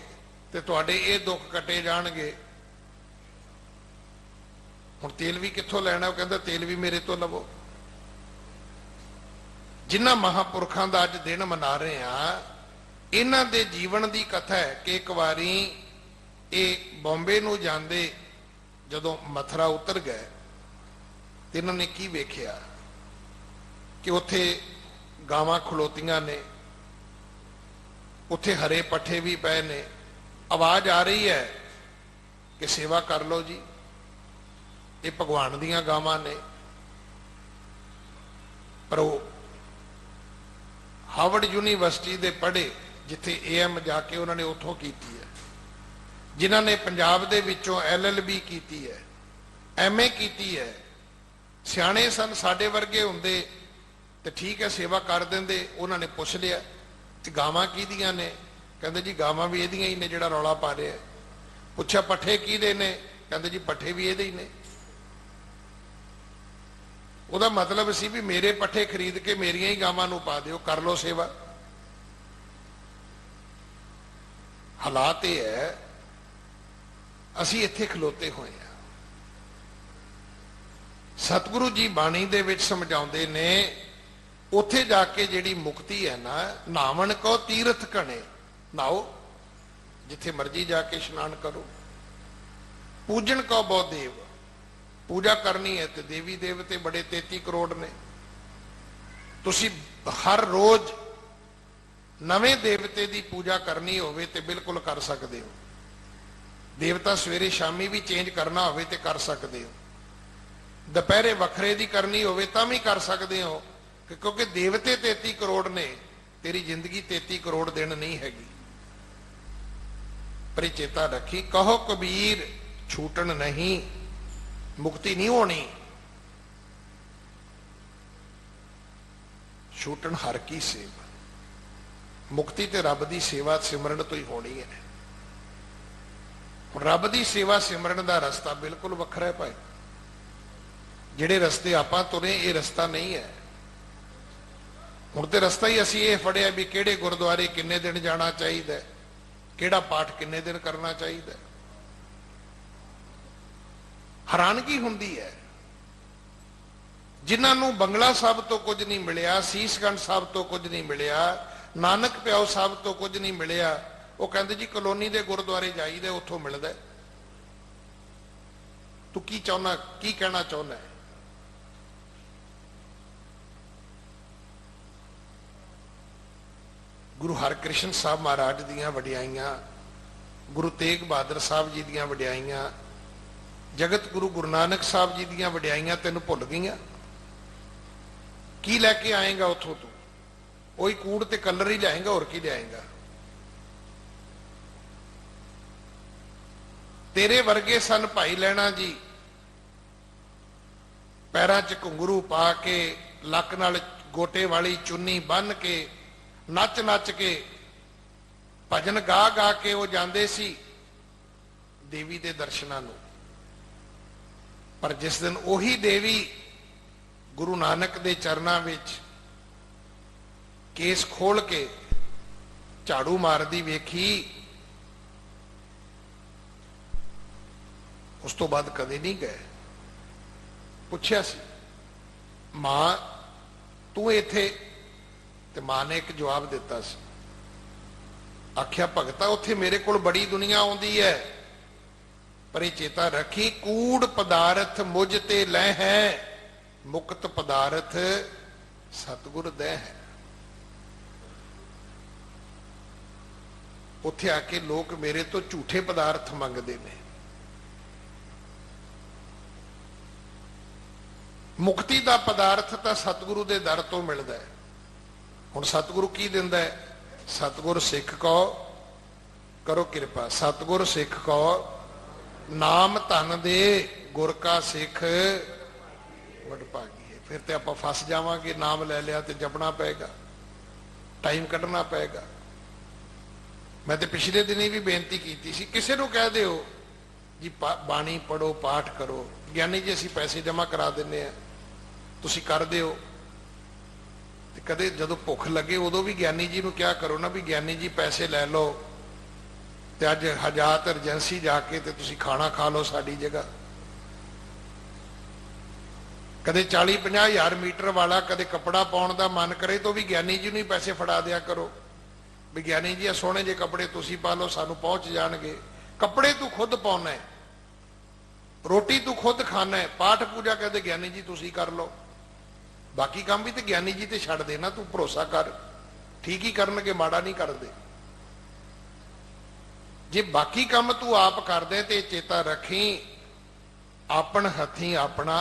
ਤੇ ਤੁਹਾਡੇ ਇਹ ਦੁੱਖ ਕੱਟੇ ਜਾਣਗੇ। ਹੁਣ ਤੇਲ ਵੀ ਕਿੱਥੋਂ ਲੈਣਾ? ਉਹ ਕਹਿੰਦਾ ਤੇਲ ਵੀ ਮੇਰੇ ਤੋਂ ਲਵੋ। ਜਿਨ੍ਹਾਂ ਮਹਾਪੁਰਖਾਂ ਦਾ ਅੱਜ ਦਿਨ ਮਨਾ ਰਹੇ ਆ, ਇਹਨਾਂ ਦੇ ਜੀਵਨ ਦੀ ਕਥਾ ਹੈ ਕਿ ਇੱਕ ਵਾਰੀ ਇਹ ਬੰਬੇ ਨੂੰ ਜਾਂਦੇ, ਜਦੋਂ ਮਥੁਰਾ ਉਤਰ ਗਏ ਤੇ ਇਹਨਾਂ ਨੇ ਕੀ ਵੇਖਿਆ ਕਿ ਉੱਥੇ ਗਾਵਾਂ ਖਲੋਤੀਆਂ ਨੇ, ਉੱਥੇ ਹਰੇ ਪੱਠੇ ਵੀ ਪਏ ਨੇ। ਆਵਾਜ਼ ਆ ਰਹੀ ਹੈ ਕਿ ਸੇਵਾ ਕਰ ਲਓ ਜੀ, ਇਹ ਭਗਵਾਨ ਦੀਆਂ ਗਾਵਾਂ ਨੇ। ਪਰ ਉਹ ਹਾਵਰਡ ਯੂਨੀਵਰਸਿਟੀ ਦੇ ਪੜ੍ਹੇ, ਜਿੱਥੇ AM ਜਾ ਕੇ ਉਹਨਾਂ ਨੇ ਉੱਥੋਂ ਕੀਤੀ ਹੈ। ਜਿਨ੍ਹਾਂ ਨੇ ਪੰਜਾਬ ਦੇ ਵਿੱਚੋਂ LLB ਕੀਤੀ ਹੈ, MA ਕੀਤੀ ਹੈ, ਸਿਆਣੇ ਸਨ, ਸਾਡੇ ਵਰਗੇ ਹੁੰਦੇ ਤੇ ਠੀਕ ਹੈ ਸੇਵਾ ਕਰ ਦਿੰਦੇ। ਉਹਨਾਂ ਨੇ ਪੁੱਛ ਲਿਆ ਕਿ ਗਾਵਾਂ ਕਿਹਦੀਆਂ ਨੇ? ਕਹਿੰਦੇ ਜੀ ਗਾਵਾਂ ਵੀ ਇਹਦੀਆਂ ਹੀ ਨੇ ਜਿਹੜਾ ਰੌਲਾ ਪਾ ਰਿਹਾ। ਪੁੱਛਿਆ ਪੱਠੇ ਕਿਹਦੇ ਨੇ? ਕਹਿੰਦੇ ਜੀ ਪੱਠੇ ਵੀ ਇਹਦੇ ਹੀ ਨੇ। ਉਹਦਾ ਮਤਲਬ ਸੀ ਵੀ ਮੇਰੇ ਪੱਠੇ ਖਰੀਦ ਕੇ ਮੇਰੀਆਂ ਹੀ ਗਾਵਾਂ ਨੂੰ ਪਾ ਦਿਓ, ਕਰ ਲਓ ਸੇਵਾ। ਹਾਲਾਤ ਇਹ ਹੈ, ਅਸੀਂ ਇੱਥੇ ਖਲੋਤੇ ਹੋਏ ਆ। ਸਤਿਗੁਰੂ ਜੀ ਬਾਣੀ ਦੇ ਵਿੱਚ ਸਮਝਾਉਂਦੇ ਨੇ, ਉੱਥੇ ਜਾ ਕੇ ਜਿਹੜੀ ਮੁਕਤੀ ਹੈ ਨਾ, ਨਾਵਣ ਕੋ ਤੀਰਥ ਘਣੇ, ਨਾਓ ਜਿੱਥੇ ਮਰਜੀ ਜਾ ਕੇ ਇਸ਼ਨਾਨ ਕਰੋ। ਪੂਜਣ ਕੋ ਬਹੁ ਦੇਵ, पूजा करनी है तो देवी देवते बड़े 33 करोड़ ने। तुसी हर रोज नवे देवते की पूजा करनी होवे ते बिल्कुल कर सकते हो। देवता सवेरे शामी भी चेंज करना होवे ते कर सकते हो। दोपहरे वखरे की करनी होवे तां भी कर सकते हो, क्योंकि देवते 33 करोड़ ने, तेरी जिंदगी 33 करोड़ दिन नहीं हैगी। पर ये चेता रखी, कहो कबीर छूटन नहीं, मुक्ति नहीं होनी। छूटन हर की सेवा, मुक्ति ते रब की सेवा सिमरन तो ही होनी है। रब की सेवा सिमरन का रस्ता बिल्कुल वखरा है भाई। ਜਿਹੜੇ रस्ते ਆਪਾਂ ਤੁਰੇ ਇਹ रस्ता नहीं है। ਹੁਣ ਤੇ रस्ता ही ਅਸੀਂ ਇਹ ਫੜਿਆ ਵੀ ਕਿਹੜੇ ਗੁਰਦੁਆਰੇ ਕਿੰਨੇ ਦਿਨ ਜਾਣਾ ਚਾਹੀਦਾ, ਕਿਹੜਾ ਪਾਠ ਕਿੰਨੇ ਦਿਨ ਕਰਨਾ ਚਾਹੀਦਾ। ਹੈਰਾਨਗੀ ਹੁੰਦੀ ਹੈ ਜਿਨ੍ਹਾਂ ਨੂੰ ਬੰਗਲਾ ਸਾਹਿਬ ਤੋਂ ਕੁਝ ਨਹੀਂ ਮਿਲਿਆ, ਸੀਸਗੰਜ ਸਾਹਿਬ ਤੋਂ ਕੁਝ ਨਹੀਂ ਮਿਲਿਆ, ਨਾਨਕ ਪਿਆਓ ਸਾਹਿਬ ਤੋਂ ਕੁਝ ਨਹੀਂ ਮਿਲਿਆ, ਉਹ ਕਹਿੰਦੇ ਜੀ ਕਲੋਨੀ ਦੇ ਗੁਰਦੁਆਰੇ ਜਾਈਦਾ ਉੱਥੋਂ ਮਿਲਦਾ। ਤੂੰ ਕੀ ਚਾਹੁੰਦਾ, ਕੀ ਕਹਿਣਾ ਚਾਹੁੰਦਾ? गुरु हरकृष्ण साहब महाराज दियां वडियाइयां, गुरु तेग बहादुर साहब जी दियां वडियाइयां, जगत गुरु गुरु नानक साहब जी दियां वडियाइयां तेन भुल गईयां? की लैके आएगा उथों तू? वही कूड़ ते कलर ही लियाएगा, और की लियाएगा? तेरे वर्गे सन भाई लैना जी, पैरां च घुंघरू पा के, लक नाल गोटे वाली चुन्नी बन के, नच नच के, भजन गा गा के वो जाते सी देवी के दर्शनां नूं। पर जिस दिन उही देवी गुरु नानक दे चरनां विच केस खोल के झाड़ू मारदी वेखी, उस तो बाद कदे नहीं गए। पुछया सी, मां तू इत्थे? ते मां ने एक जवाब दिता सी, आख्या भगता उत्थे मेरे कोल बड़ी दुनिया आउंदी है, पर ये चेता रखी कूड़ पदार्थ मुझ ते लह है, मुक्त पदार्थ सतगुर दे है। उत्थे आके लोग मेरे तो झूठे पदार्थ मंगते हैं। मुक्ति का पदार्थ तो सतगुरु के दर तो मिलता है। हुण सतगुरु की दिंदा है? सतगुर सिख को करो कृपा, सतगुर सिख को नाम धन दे, गुर का सिख वडभागी है। फिर तो आप फस जावांगे, नाम ले लिया तो जपना पेगा, टाइम कढ़ना पेगा। मैं तो पिछले दिन ही भी बेनती की सी, किसी को कह दो जी बाणी पढ़ो, पाठ करो, ज्ञानी जी असीं पैसे जमा करा दिंदे आ, तुसीं कर दिओ। कदे जदों भुख लगे उदों भी ज्ञानी जी नूं क्या करो ना भी ज्ञानी जी पैसे लै लो ते अज हजात एजेंसी जाके ते तुसीं खाना खा लो साडी जगह। कदे 40-50 हज़ार मीटर वाला कदे कपड़ा पाउण दा मन करे तो भी ज्ञानी जी नूं ही पैसे फड़ा दिया करो भी ज्ञानी जी सोहणे जे कपड़े तुसीं पा लो, सानूं पहुंच जाणगे। कपड़े तू खुद पाउणा है, रोटी तू खुद खाना है, पाठ पूजा कहते ज्ञानी जी तुसीं कर लो, बाकी काम भी तो ज्ञानी जी ते छड़ देना। तू भरोसा कर, ठीक ही करनगे, माड़ा नहीं करते। जे बाकी काम तू आप कर दे ते चेता रखी आपन हथी अपना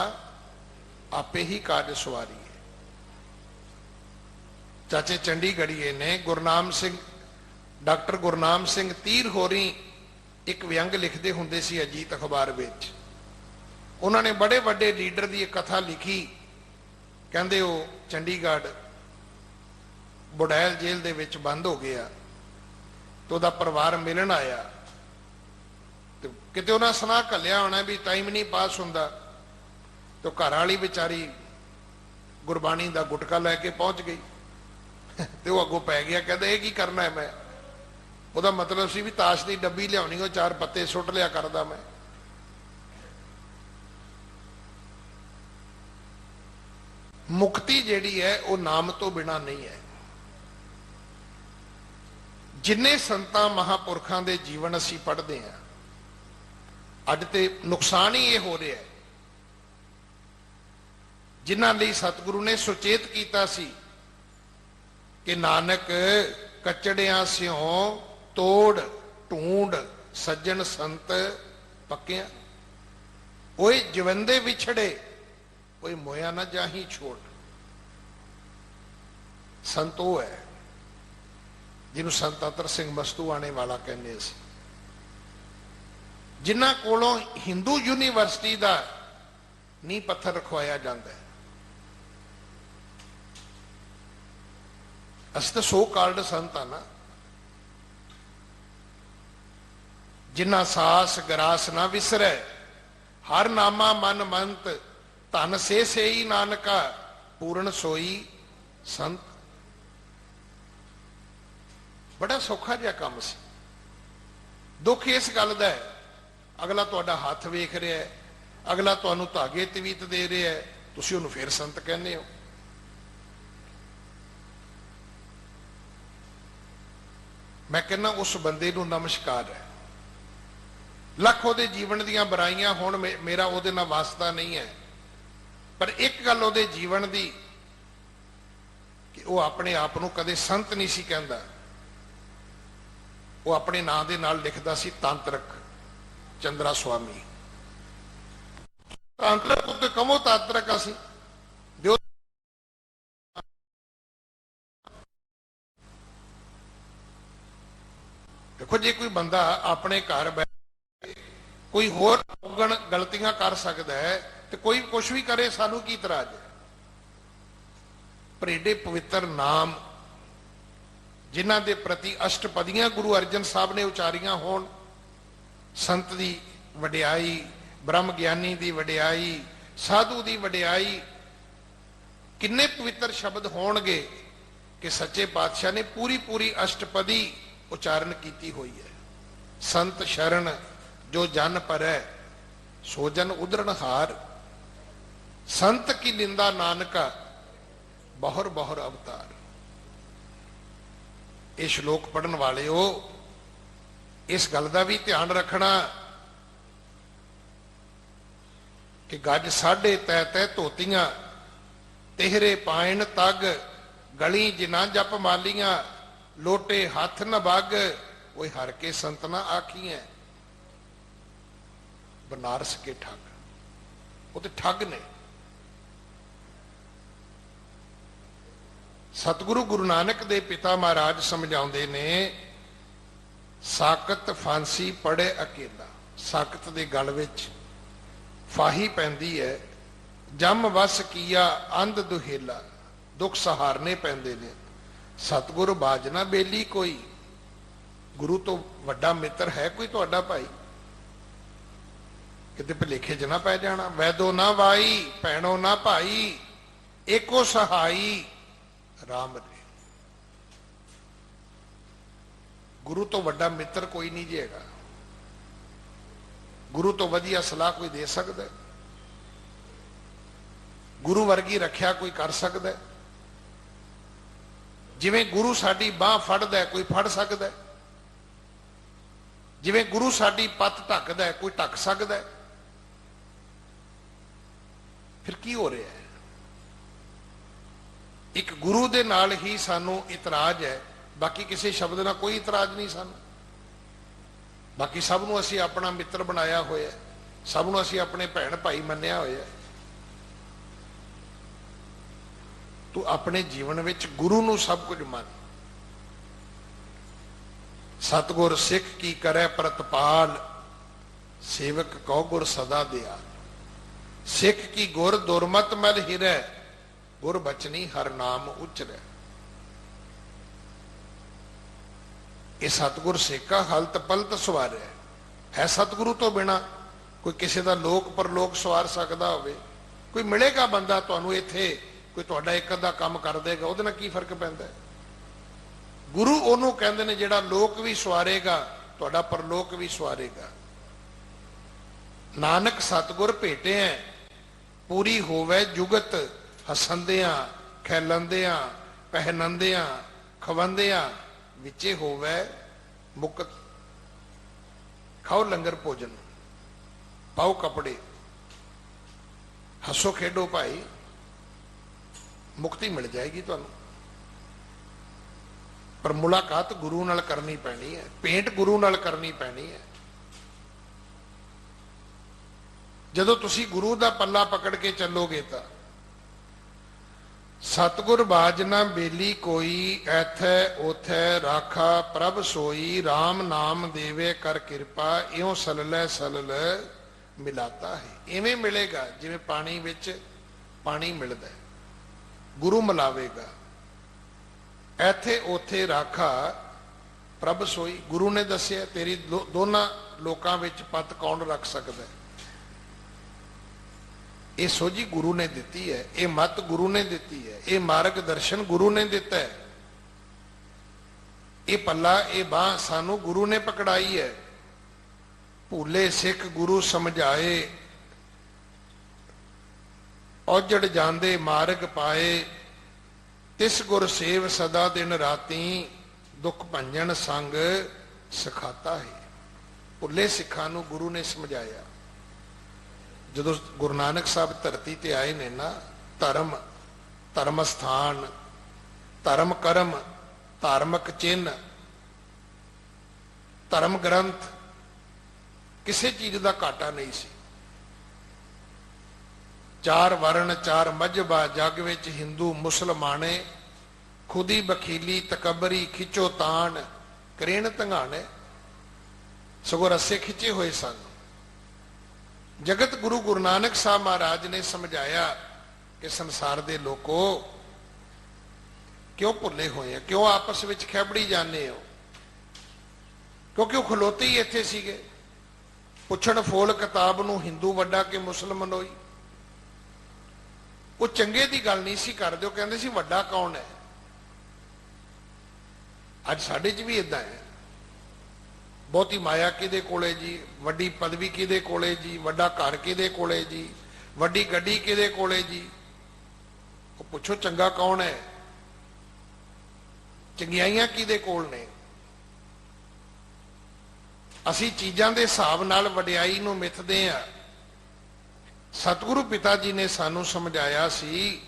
आपे ही कार्य सवारी है। चाचे चंडीगढ़िए ने गुरनाम सिंह, डॉक्टर गुरनाम सिंह तीर होरी एक व्यंग लिखते होंगे सी अजीत अखबार विच। उन्होंने बड़े बड़े लीडर की एक कथा लिखी, कहते वो चंडीगढ़ बुड़ैल जेल दे विच बंद हो गया तो उहदा परिवार मिलन आया तो किते उन्हें सुना घलिया होना भी टाइम नहीं पास हुंदा तो घर वाली बेचारी गुरबाणी का गुटका लैके पहुंच गई तो वह अगों पै गया, कहते ये की करना है मैं, ਉਹਦਾ मतलब सी भी ताश की डब्बी लियानी हो 4 पत्ते सुट लिया करदा मैं। मुक्ति जिहड़ी है वो नाम तो बिना नहीं है। जिन्ने संतां महापुरखां दे जीवन असीं पढ़दे हैं, अज ते नुकसान ही ये हो रहा है ਜਿਨ੍ਹਾਂ ਲਈ ਸਤਿਗੁਰੂ ਨੇ ਸੁਚੇਤ ਕੀਤਾ ਸੀ ਕਿ ਨਾਨਕ ਕਚੜਿਆਂ ਸਿਉ ਤੋੜ ਢੂੰਡ ਸੱਜਣ ਸੰਤ ਪੱਕਿਆਂ, ਓਏ ਜਵੰਦੇ ਵਿਛੜੇ ਓਏ ਮੋਇਆ ਨਾ ਜਾਹੀ ਛੋੜ। ਸੰਤ ਉਹ ਹੈ ਜਿਹਨੂੰ ਸੰਤ ਅਤਰ ਸਿੰਘ ਮਸਤੂਆਣੇ ਵਾਲਾ ਕਹਿੰਦੇ ਸੀ, ਜਿਨ੍ਹਾਂ ਕੋਲੋਂ ਹਿੰਦੂ ਯੂਨੀਵਰਸਿਟੀ ਦਾ ਨੀਂਹ ਪੱਥਰ ਰਖਵਾਇਆ ਜਾਂਦਾ ਹੈ। ਅਸੀਂ ਤਾਂ ਸੋ ਕਾਲਡ ਸੰਤ ਆ ਨਾ, ਜਿਨ੍ਹਾਂ ਸਾਸ ਗਰਾਸ ਨਾ ਵਿਸਰੈ, ਹਰ ਨਾਮਾ ਮਨ ਮੰਤ, ਧਨ ਸੇ ਸੇਈ ਨਾਨਕਾ, ਪੂਰਨ ਸੋਈ ਸੰਤ। ਬੜਾ ਸੌਖਾ ਜਿਹਾ ਕੰਮ ਸੀ। ਦੁੱਖ ਇਸ ਗੱਲ ਦਾ ਹੈ, ਅਗਲਾ ਤੁਹਾਡਾ ਹੱਥ ਵੇਖ ਰਿਹਾ ਹੈ, ਅਗਲਾ ਤੁਹਾਨੂੰ ਧਾਗੇ ਤਵੀਤ ਦੇ ਰਿਹਾ ਹੈ, ਤੁਸੀਂ ਉਹਨੂੰ ਫੇਰ ਸੰਤ ਕਹਿੰਦੇ ਹੋ। ਮੈਂ ਕਹਿੰਦਾ ਉਸ ਬੰਦੇ ਨੂੰ ਨਮਸਕਾਰ ਹੈ। ਲੱਖ ਉਹਦੇ ਜੀਵਨ ਦੀਆਂ ਬੁਰਾਈਆਂ ਹੋਣ, ਮੇਰਾ ਉਹਦੇ ਨਾਲ ਵਾਸਤਾ ਨਹੀਂ ਹੈ, ਪਰ ਇੱਕ ਗੱਲ ਉਹਦੇ ਜੀਵਨ ਦੀ ਕਿ ਉਹ ਆਪਣੇ ਆਪ ਨੂੰ ਕਦੇ ਸੰਤ ਨਹੀਂ ਸੀ ਕਹਿੰਦਾ। ਉਹ ਆਪਣੇ ਨਾਂ ਦੇ ਨਾਲ ਲਿਖਦਾ ਸੀ ਤਾਂਤਰਕ ਚੰਦਰਾ ਸੁਆਮੀ। ਤਾਂਤਰਕ ਉੱਤੇ ਕਮੋ ਤਾਂਤਰਕ ਅਸੀਂ ਦਿਓ। ਦੇਖੋ, ਜੇ ਕੋਈ ਬੰਦਾ ਆਪਣੇ ਘਰ ਬੈਠ ਕੋਈ ਹੋਰ ਗਲਤੀਆਂ ਕਰ ਸਕਦਾ ਹੈ ਤੇ ਕੋਈ ਕੁਛ ਵੀ ਕਰੇ, ਸਾਨੂੰ ਕੀ ਇਤਰਾਜ਼ ਹੈ। ਪਰ ਏਡੇ ਪਵਿੱਤਰ ਨਾਮ ਜਿਨ੍ਹਾਂ ਦੇ ਪ੍ਰਤੀ ਅਸ਼ਟਪਦੀਆਂ ਗੁਰੂ ਅਰਜਨ ਸਾਹਿਬ ਨੇ ਉਚਾਰੀਆਂ ਹੋਣ, ਸੰਤ ਦੀ ਵਡਿਆਈ, ਬ੍ਰਹਮ ਗਿਆਨੀ ਦੀ ਵਡਿਆਈ, ਸਾਧੂ ਦੀ ਵਡਿਆਈ, ਕਿੰਨੇ ਪਵਿੱਤਰ ਸ਼ਬਦ ਹੋਣਗੇ ਕਿ ਸੱਚੇ ਪਾਤਸ਼ਾਹ ਨੇ ਪੂਰੀ ਪੂਰੀ ਅਸ਼ਟਪਦੀ ਉਚਾਰਨ ਕੀਤੀ ਹੋਈ ਹੈ। ਸੰਤ ਸ਼ਰਨ ਜੋ ਜਨ ਪਰੈ, ਸੋ ਜਨ ਉਦਰਨ ਹਾਰ, ਸੰਤ ਕੀ ਨਿੰਦਾ ਨਾਨਕਾ, ਬਹੁਰ ਬਹੁਰ ਅਵਤਾਰ। ਇਹ ਸ਼ਲੋਕ ਪੜਨ ਵਾਲਿਓ, ਇਸ ਗੱਲ ਦਾ ਵੀ ਧਿਆਨ ਰੱਖਣਾ ਕਿ ਗੱਜ ਸਾਢੇ ਤੈ ਤੈ ਧੋਤੀਆਂ, ਤੇਹਰੇ ਪਾਇਣ ਤਗ, ਗਲੀ ਜਿਨਾ ਜਪ ਮਾਲੀਆਂ, ਲੋਟੇ ਹੱਥ ਨ ਬੱਗ, ਓਏ ਹਰ ਕੇ ਸੰਤ ਨਾ ਆਖੀਐ। ਬਨਾਰਸ ਕੇ ਠੱਗ, ਉਹ ਤੇ ਠੱਗ ਨੇ। ਸਤਿਗੁਰੂ ਗੁਰੂ ਨਾਨਕ ਦੇ ਪਿਤਾ ਮਹਾਰਾਜ ਸਮਝਾਉਂਦੇ ਨੇ, ਸਾਕਤ ਫਾਂਸੀ ਪੜੇ ਅਕੇਲਾ। ਸਾਕਤ ਦੇ ਗਲ ਵਿੱਚ ਫਾਹੀ ਪੈਂਦੀ ਹੈ, ਜਮ ਵਸ ਕੀਆ ਅੰਧ ਦੁਹੇਲਾ। ਦੁੱਖ ਸਹਾਰਨੇ ਪੈਂਦੇ ਨੇ। ਸਤਿਗੁਰ ਬਾਜਨਾ ਬੇਲੀ ਕੋਈ, ਗੁਰੂ ਤੋਂ ਵੱਡਾ ਮਿੱਤਰ ਹੈ ਕੋਈ ਤੁਹਾਡਾ ਭਾਈ? ਕਿਤੇ ਭੁਲੇਖੇ 'ਚ ਨਾ ਪੈ ਜਾਣਾ। ਵੈਦੋ ਨਾ ਵਾਈ, ਭੈਣੋ ਨਾ ਭਾਈ, ਏਕੋ ਸਹਾਈ ਰਾਮ ਰੇ। ਗੁਰੂ ਤੋਂ ਵੱਡਾ ਮਿੱਤਰ ਕੋਈ ਨਹੀਂ ਜੀ ਹੈਗਾ। ਗੁਰੂ ਤੋਂ ਵਧੀਆ ਸਲਾਹ ਕੋਈ ਦੇ ਸਕਦਾ ਹੈ? ਗੁਰੂ ਵਰਗੀ ਰੱਖਿਆ ਕੋਈ ਕਰ ਸਕਦਾ ਹੈ? ਜਿਵੇਂ ਗੁਰੂ ਸਾਡੀ ਬਾਹ ਫੜਦਾ ਕੋਈ ਫੜ ਸਕਦਾ ਹੈ? ਜਿਵੇਂ ਗੁਰੂ ਸਾਡੀ ਪੱਤ ਢੱਕਦਾ ਕੋਈ ਢੱਕ ਸਕਦਾ ਹੈ? ਫਿਰ ਕੀ ਹੋ ਰਿਹਾ ਹੈ? ਇੱਕ ਗੁਰੂ ਦੇ ਨਾਲ ਹੀ ਸਾਨੂੰ ਇਤਰਾਜ਼ ਹੈ, ਬਾਕੀ ਕਿਸੇ ਸ਼ਬਦ ਨਾਲ ਕੋਈ ਇਤਰਾਜ਼ ਨਹੀਂ ਸਾਨੂੰ। ਬਾਕੀ ਸਭ ਨੂੰ ਅਸੀਂ ਆਪਣਾ ਮਿੱਤਰ ਬਣਾਇਆ ਹੋਇਆ, ਸਭ ਨੂੰ ਅਸੀਂ ਆਪਣੇ ਭੈਣ ਭਾਈ ਮੰਨਿਆ ਹੋਇਆ। ਤੂੰ ਆਪਣੇ ਜੀਵਨ ਵਿੱਚ ਗੁਰੂ ਨੂੰ ਸਭ ਕੁਝ ਮੰਨ। ਸਤਿਗੁਰ ਸਿੱਖ ਕੀ ਕਰੈ ਪ੍ਰਤਪਾਲ, ਸੇਵਕ ਕਉ ਗੁਰ ਸਦਾ ਦਿਆ। ਸਿੱਖ ਕੀ ਗੁਰ ਦੁਰਮਤ ਮਲ ਹਿਰੈ, ਗੁਰ ਬਚਨੀ ਹਰ ਨਾਮ ਉਚਰੈ। ਇਹ ਸਤਿਗੁਰ ਸੇਕਾ ਹਲਤ ਪਲਤ ਸਵਾਰੈ ਹੈ। ਸਤਿਗੁਰੂ ਤੋਂ ਬਿਨਾ ਕੋਈ ਕਿਸੇ ਦਾ ਲੋਕ ਪਰਲੋਕ ਸਵਾਰ ਸਕਦਾ ਹੋਵੇ? ਕੋਈ ਮਿਲੇਗਾ ਬੰਦਾ ਤੁਹਾਨੂੰ ਇੱਥੇ, ਕੋਈ ਤੁਹਾਡਾ ਇੱਕ ਅੱਧਾ ਕੰਮ ਕਰ ਦੇਗਾ, ਉਹਦੇ ਨਾਲ ਕੀ ਫਰਕ ਪੈਂਦਾ? ਗੁਰੂ ਉਹਨੂੰ ਕਹਿੰਦੇ ਨੇ ਜਿਹੜਾ ਲੋਕ ਵੀ ਸਵਾਰੇਗਾ, ਤੁਹਾਡਾ ਪਰਲੋਕ ਵੀ ਸਵਾਰੇਗਾ। ਨਾਨਕ ਸਤਿਗੁਰ ਭੇਟਿਆ, ਪੂਰੀ ਹੋਵੇ ਜੁਗਤ, ਹਸੰਦਿਆਂ ਖੈਲੰਦਿਆਂ ਪਹਿਨੰਦਿਆਂ ਖਵੰਦਿਆਂ, ਵਿੱਚੇ ਹੋਵੇ ਮੁਕਤ। ਖਾਓ ਲੰਗਰ ਭੋਜਨ, ਪਾਓ ਕੱਪੜੇ, ਹੱਸੋ ਖੇਡੋ ਭਾਈ, ਮੁਕਤੀ ਮਿਲ ਜਾਏਗੀ ਤੁਹਾਨੂੰ। ਪਰ ਮੁਲਾਕਾਤ ਗੁਰੂ ਨਾਲ ਕਰਨੀ ਪੈਣੀ ਹੈ, ਭੇਂਟ ਗੁਰੂ ਨਾਲ ਕਰਨੀ ਪੈਣੀ ਹੈ। ਜਦੋਂ ਤੁਸੀਂ ਗੁਰੂ ਦਾ ਪੱਲਾ ਪਕੜ ਕੇ ਚੱਲੋਗੇ ਤਾਂ ਸਤਿਗੁਰ ਬਾਜ ਨਾ ਬੇਲੀ ਕੋਈ, ਐਥੈ ਓਥੈ ਰਾਖਾ ਪ੍ਰਭ ਸੋਈ, RAM ਨਾਮ ਦੇਵੇ ਕਰ ਕਿਰਪਾ, ਇਉਂ ਸਲਲੈ ਸਲਲ ਮਿਲਾਤਾ ਹੈ। ਇਵੇਂ ਮਿਲੇਗਾ ਜਿਵੇਂ ਪਾਣੀ ਵਿੱਚ ਪਾਣੀ ਮਿਲਦਾ, ਗੁਰੂ ਮਿਲਾਵੇਗਾ। ਐਥੇ ਓਥੇ ਰਾਖਾ ਪ੍ਰਭ ਸੋਈ, ਗੁਰੂ ਨੇ ਦੱਸਿਆ ਤੇਰੀ ਦੋਨਾਂ ਲੋਕਾਂ ਵਿੱਚ ਪੱਤ ਕੌਣ ਰੱਖ ਸਕਦਾ। ਇਹ ਸੋਝੀ ਗੁਰੂ ਨੇ ਦਿੱਤੀ ਹੈ, ਇਹ ਮੱਤ ਗੁਰੂ ਨੇ ਦਿੱਤੀ ਹੈ, ਇਹ ਮਾਰਗ ਦਰਸ਼ਨ ਗੁਰੂ ਨੇ ਦਿੱਤਾ ਹੈ, ਇਹ ਪੱਲਾ ਇਹ ਬਾਂਹ ਸਾਨੂੰ ਗੁਰੂ ਨੇ ਪਕੜਾਈ ਹੈ। ਭੂਲੇ ਸਿੱਖ ਗੁਰੂ ਸਮਝਾਏ, ਔਜੜ ਜਾਂਦੇ ਮਾਰਗ ਪਾਏ, ਤਿਸ ਗੁਰ ਸੇਵ ਸਦਾ ਦਿਨ ਰਾਤੀ, ਦੁੱਖ ਭੰਜਨ ਸੰਗ ਸਿਖਾਤਾ ਹੈ। ਭੁੱਲੇ ਸਿੱਖਾਂ ਨੂੰ ਗੁਰੂ ਨੇ ਸਮਝਾਇਆ। ਜਦੋਂ ਗੁਰੂ ਨਾਨਕ ਸਾਹਿਬ ਧਰਤੀ ਤੇ ਆਏ ਨੇ ਨਾ, ਧਰਮ ਧਰਮ ਸਥਾਨ ਧਰਮ ਕਰਮ ਧਾਰਮਿਕ ਚਿੰਨ੍ਹ ਧਰਮ ਗ੍ਰੰਥ ਕਿਸੇ ਚੀਜ਼ ਦਾ ਘਾਟਾ ਨਹੀਂ ਸੀ। ਚਾਰ ਵਰਣ ਚਾਰ ਮਜ਼ਹਬਾ ਜਗ ਵਿੱਚ ਹਿੰਦੂ ਮੁਸਲਮਾਨੇ, ਖੁਦੀ ਬਖੀਲੀ ਤਕਬਰੀ ਖਿੱਚੋ ਤਾਣ, ਕਰੇਣ ਧੰਗਾਣੇ, ਸਗੋਂ ਰੱਸੇ ਖਿੱਚੇ ਹੋਏ ਸਨ। ਜਗਤ ਗੁਰੂ ਗੁਰੂ ਨਾਨਕ ਸਾਹਿਬ ਮਹਾਰਾਜ ਨੇ ਸਮਝਾਇਆ ਕਿ ਸੰਸਾਰ ਦੇ ਲੋਕੋ ਕਿਉਂ ਭੁੱਲੇ ਹੋਏ ਆ, ਕਿਉਂ ਆਪਸ ਵਿੱਚ ਖੈਬੜੀ ਜਾਂਦੇ ਹੋ, ਕਿਉਂਕਿ ਉਹ ਖਲੋਤੇ ਹੀ ਇੱਥੇ ਸੀਗੇ। ਪੁੱਛਣ ਫੋਲ ਕਿਤਾਬ ਨੂੰ ਹਿੰਦੂ ਵੱਡਾ ਕਿ ਮੁਸਲਮਾਨ ਹੋਈ। ਉਹ ਚੰਗੇ ਦੀ ਗੱਲ ਨਹੀਂ ਸੀ ਕਰਦੇ, ਉਹ ਕਹਿੰਦੇ ਸੀ ਵੱਡਾ ਕੌਣ ਹੈ। ਅੱਜ ਸਾਡੇ 'ਚ ਵੀ ਇਦਾਂ ਹੈ, ਬਹੁਤੀ ਮਾਇਆ ਕਿਹਦੇ ਕੋਲੇ ਜੀ, ਵੱਡੀ ਪਦਵੀ ਕਿਹਦੇ ਕੋਲੇ ਜੀ, ਵੱਡਾ ਘਰ ਕਿਹਦੇ ਕੋਲੇ ਜੀ, ਵੱਡੀ ਗੱਡੀ ਕਿਹਦੇ ਕੋਲੇ ਜੀ। ਉਹ ਪੁੱਛੋ ਚੰਗਾ ਕੌਣ ਹੈ, ਚੰਗਿਆਈਆਂ ਕਿਹਦੇ ਕੋਲ ਨੇ। ਅਸੀਂ ਚੀਜ਼ਾਂ ਦੇ ਹਿਸਾਬ ਨਾਲ ਵਡਿਆਈ ਨੂੰ ਮਿੱਥਦੇ ਆ। ਸਤਿਗੁਰੂ ਪਿਤਾ ਜੀ ਨੇ ਸਾਨੂੰ ਸਮਝਾਇਆ ਸੀ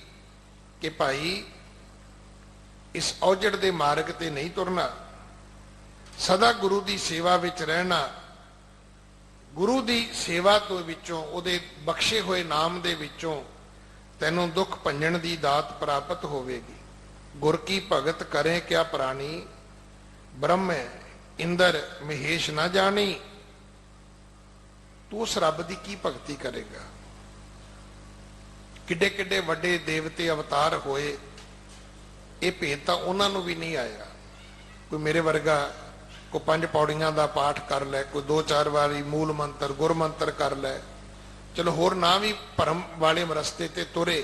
ਕਿ ਭਾਈ ਇਸ ਔਜੜ ਦੇ ਮਾਰਗ ਤੇ ਨਹੀਂ ਤੁਰਨਾ, ਸਦਾ ਗੁਰੂ ਦੀ ਸੇਵਾ ਵਿੱਚ ਰਹਿਣਾ। ਗੁਰੂ ਦੀ ਸੇਵਾ ਤੋਂ ਵਿੱਚੋਂ, ਉਹਦੇ ਬਖਸ਼ੇ ਹੋਏ ਨਾਮ ਦੇ ਵਿੱਚੋਂ ਤੈਨੂੰ ਦੁੱਖ ਭੰਜਣ ਦੀ ਦਾਤ ਪ੍ਰਾਪਤ ਹੋਵੇਗੀ। ਗੁਰ ਕੀ ਭਗਤ ਕਰੇ ਕਿਆ ਪ੍ਰਾਣੀ, ਬ੍ਰਹਮ ਇੰਦਰ ਮਹੇਸ਼ ਨਾ ਜਾਣੀ। ਤੂੰ ਉਸ ਰੱਬ ਦੀ ਕੀ ਭਗਤੀ ਕਰੇਗਾ। ਕਿੱਡੇ ਕਿੱਡੇ ਵੱਡੇ ਦੇਵਤੇ ਅਵਤਾਰ ਹੋਏ, ਇਹ ਭੇਦ ਤਾਂ ਉਹਨਾਂ ਨੂੰ ਵੀ ਨਹੀਂ ਆਇਆ। ਕੋਈ ਮੇਰੇ ਵਰਗਾ ਕੋਈ 5 ਪੌੜੀਆਂ ਦਾ ਪਾਠ ਕਰ ਲੈ, ਕੋਈ 2-4 ਵਾਰੀ ਮੂਲ ਮੰਤਰ ਗੁਰ ਮੰਤਰ ਕਰ ਲੈ, ਚਲੋ ਹੋਰ ਨਾ ਵੀ ਭਰਮ ਵਾਲੇ ਰਸਤੇ ਤੇ ਤੁਰੇ।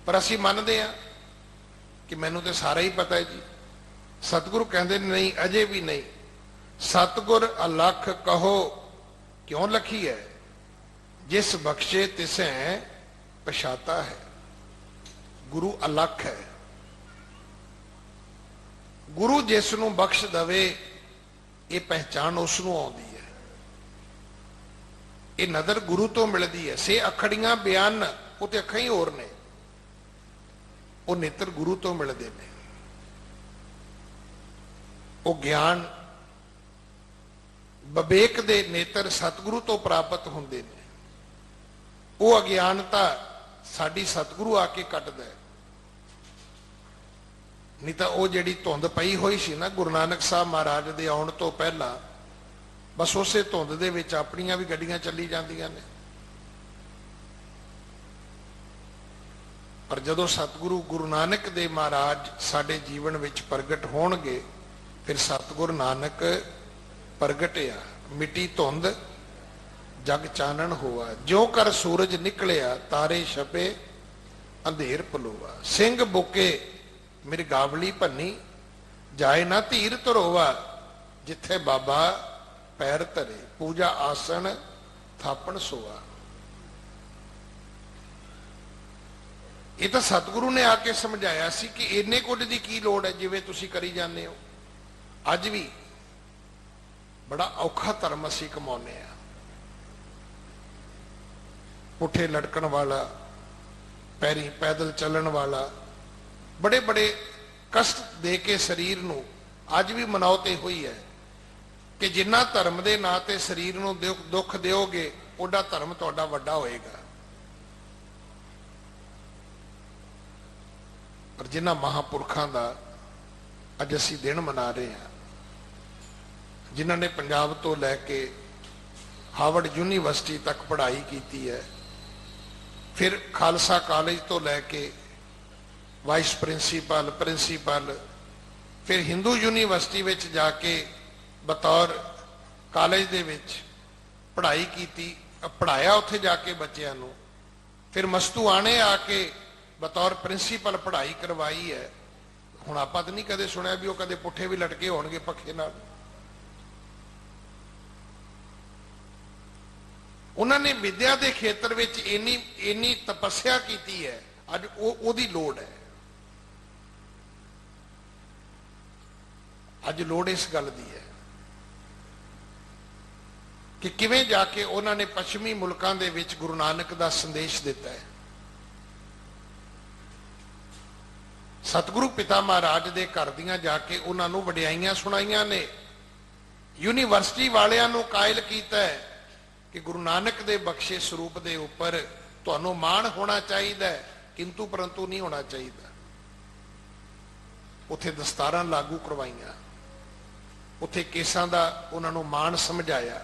ਪਰ ਅਸੀਂ ਮੰਨਦੇ ਆ ਕਿ ਮੈਨੂੰ ਤੇ ਸਾਰਾ ਹੀ ਪਤਾ ਹੈ ਜੀ। ਸਤਿਗੁਰੂ ਕਹਿੰਦੇ ਨਹੀਂ, ਅਜੇ ਵੀ ਨਹੀਂ। ਸਤਿਗੁਰ ਅਲਖ ਕਹੋ ਕਿਉਂ ਲਖੀ ਹੈ, ਜਿਸ ਬਖਸ਼ੇ ਤਿਸੈ ਪਛਾਤਾ ਹੈ। ਗੁਰੂ ਅਲਖ ਹੈ। ਗੁਰੂ ਜਿਸ ਨੂੰ ਬਖਸ਼ ਦਵੇ, ਇਹ ਪਹਿਚਾਨ ਉਸ ਨੂੰ ਆਉਂਦੀ ਹੈ। ਇਹ ਨਦਰ ਗੁਰੂ ਤੋਂ ਮਿਲਦੀ ਹੈ। ਸੇ ਅਖੜੀਆਂ ਬਿਆਨ, ਉਹ ਤੇ ਅੱਖਾਂ ਹੀ ਹੋਰ ਨੇ, ਉਹ ਨੇਤਰ ਗੁਰੂ ਤੋਂ ਮਿਲਦੇ ਨੇ। ਉਹ ਗਿਆਨ ਵਿਵੇਕ ਦੇ ਨੇਤਰ ਸਤਿਗੁਰੂ ਤੋਂ ਪ੍ਰਾਪਤ ਹੁੰਦੇ ਨੇ। ਉਹ ਅਗਿਆਨਤਾ ਸਾਡੀ ਸਤਿਗੁਰੂ ਆ ਕੇ ਕੱਟਦਾ ਹੈ। ਨਹੀਂ ਤਾਂ ਉਹ ਜਿਹੜੀ ਧੁੰਦ ਪਈ ਹੋਈ ਸੀ ਨਾ ਗੁਰੂ ਨਾਨਕ ਸਾਹਿਬ ਮਹਾਰਾਜ ਦੇ ਆਉਣ ਤੋਂ ਪਹਿਲਾਂ, ਬਸ ਉਸੇ ਧੁੰਦ ਦੇ ਵਿੱਚ ਆਪਣੀਆਂ ਵੀ ਗੱਡੀਆਂ ਚੱਲੀ ਜਾਂਦੀਆਂ ਨੇ। ਪਰ ਜਦੋਂ ਸਤਿਗੁਰੂ ਗੁਰੂ ਨਾਨਕ ਦੇਵ ਮਹਾਰਾਜ ਸਾਡੇ ਜੀਵਨ ਵਿੱਚ ਪ੍ਰਗਟ ਹੋਣਗੇ, ਫਿਰ ਸਤਿਗੁਰ ਨਾਨਕ ਪ੍ਰਗਟਿਆ ਮਿੱਟੀ ਧੁੰਦ ਜਗ ਚਾਨਣ ਹੋਆ, ਜਿਉ ਕਰ ਸੂਰਜ ਨਿਕਲਿਆ ਤਾਰੇ ਛਪੇ ਅੰਧੇਰ ਪਲੋਆ। ਸਿੰਘ ਬੁਕੇ ਮਿਰਗਾਵਲੀ ਭੰਨੀ, ਜਾਏ ਨਾ ਧੀਰ ਧਰੋਵਾ, ਜਿੱਥੇ ਬਾਬਾ ਪੈਰ ਧਰੇ ਪੂਜਾ ਆਸਣ ਥਾਪਣ ਸੋਆ। ਇਹ ਤਾਂ ਸਤਿਗੁਰੂ ਨੇ ਆ ਕੇ ਸਮਝਾਇਆ ਸੀ ਕਿ ਇੰਨੇ ਕੁਝ ਦੀ ਕੀ ਲੋੜ ਹੈ ਜਿਵੇਂ ਤੁਸੀਂ ਕਰੀ ਜਾਂਦੇ ਹੋ। ਅੱਜ ਵੀ ਬੜਾ ਔਖਾ ਧਰਮ ਅਸੀਂ ਕਮਾਉਂਦੇ ਆ। ਪੁੱਠੇ ਲਟਕਣ ਵਾਲਾ, पैरी पैदल चलन वाला, बड़े बड़े कष्ट दे के शरीर नूं अज भी मनौते हुई है कि जिन्ना धर्म के नां ते शरीर नूं दुख दिओगे ओडा धर्म तुहाडा वड्डा होएगा। पर जिन्हां महापुरखों का अज असीं दिन मना रहे हैं, जिन्हां ने पंजाब तो लैके हार्वर्ड यूनीवर्सिटी तक पढ़ाई की है, फिर खालसा कॉलेज तो लैके वाइस प्रिंसीपल प्रिंसीपल, फिर हिंदू यूनीवर्सिटी विच जाके बतौर कॉलेज दे विच पढ़ाई की, पढ़ाया उत्थे जाके बच्चों नूं, फिर मस्तूआणे आके बतौर प्रिंसीपल पढ़ाई करवाई है। हुण आपां तां नहीं कदे सुनिया भी वो कदे पुट्ठे भी लटके होणगे पखे नाल। उन्होंने विद्या के खेत्र में इन्नी तपस्या की है, अज ओदी लोड़ है। अज लोड़ इस गल की है कि किवें जाके उन्होंने पश्चिमी मुल्कों के विच गुरु नानक का संदेश दिता है। सतगुरु पिता महाराज के घर दियां जाके उन्होंने वडियाइयां सुनाइयां ने, यूनीवर्सिटी वालियां नूं कायल कीता है कि गुरु नानक दे बख्शे स्वरूप दे उपर तुहानूं माण होना चाहिए, किंतु परंतु नहीं होना चाहिए। उत्थे दस्तारां लागू करवाइयां, उत्थे केसां दा उन्हां नूं माण समझाया।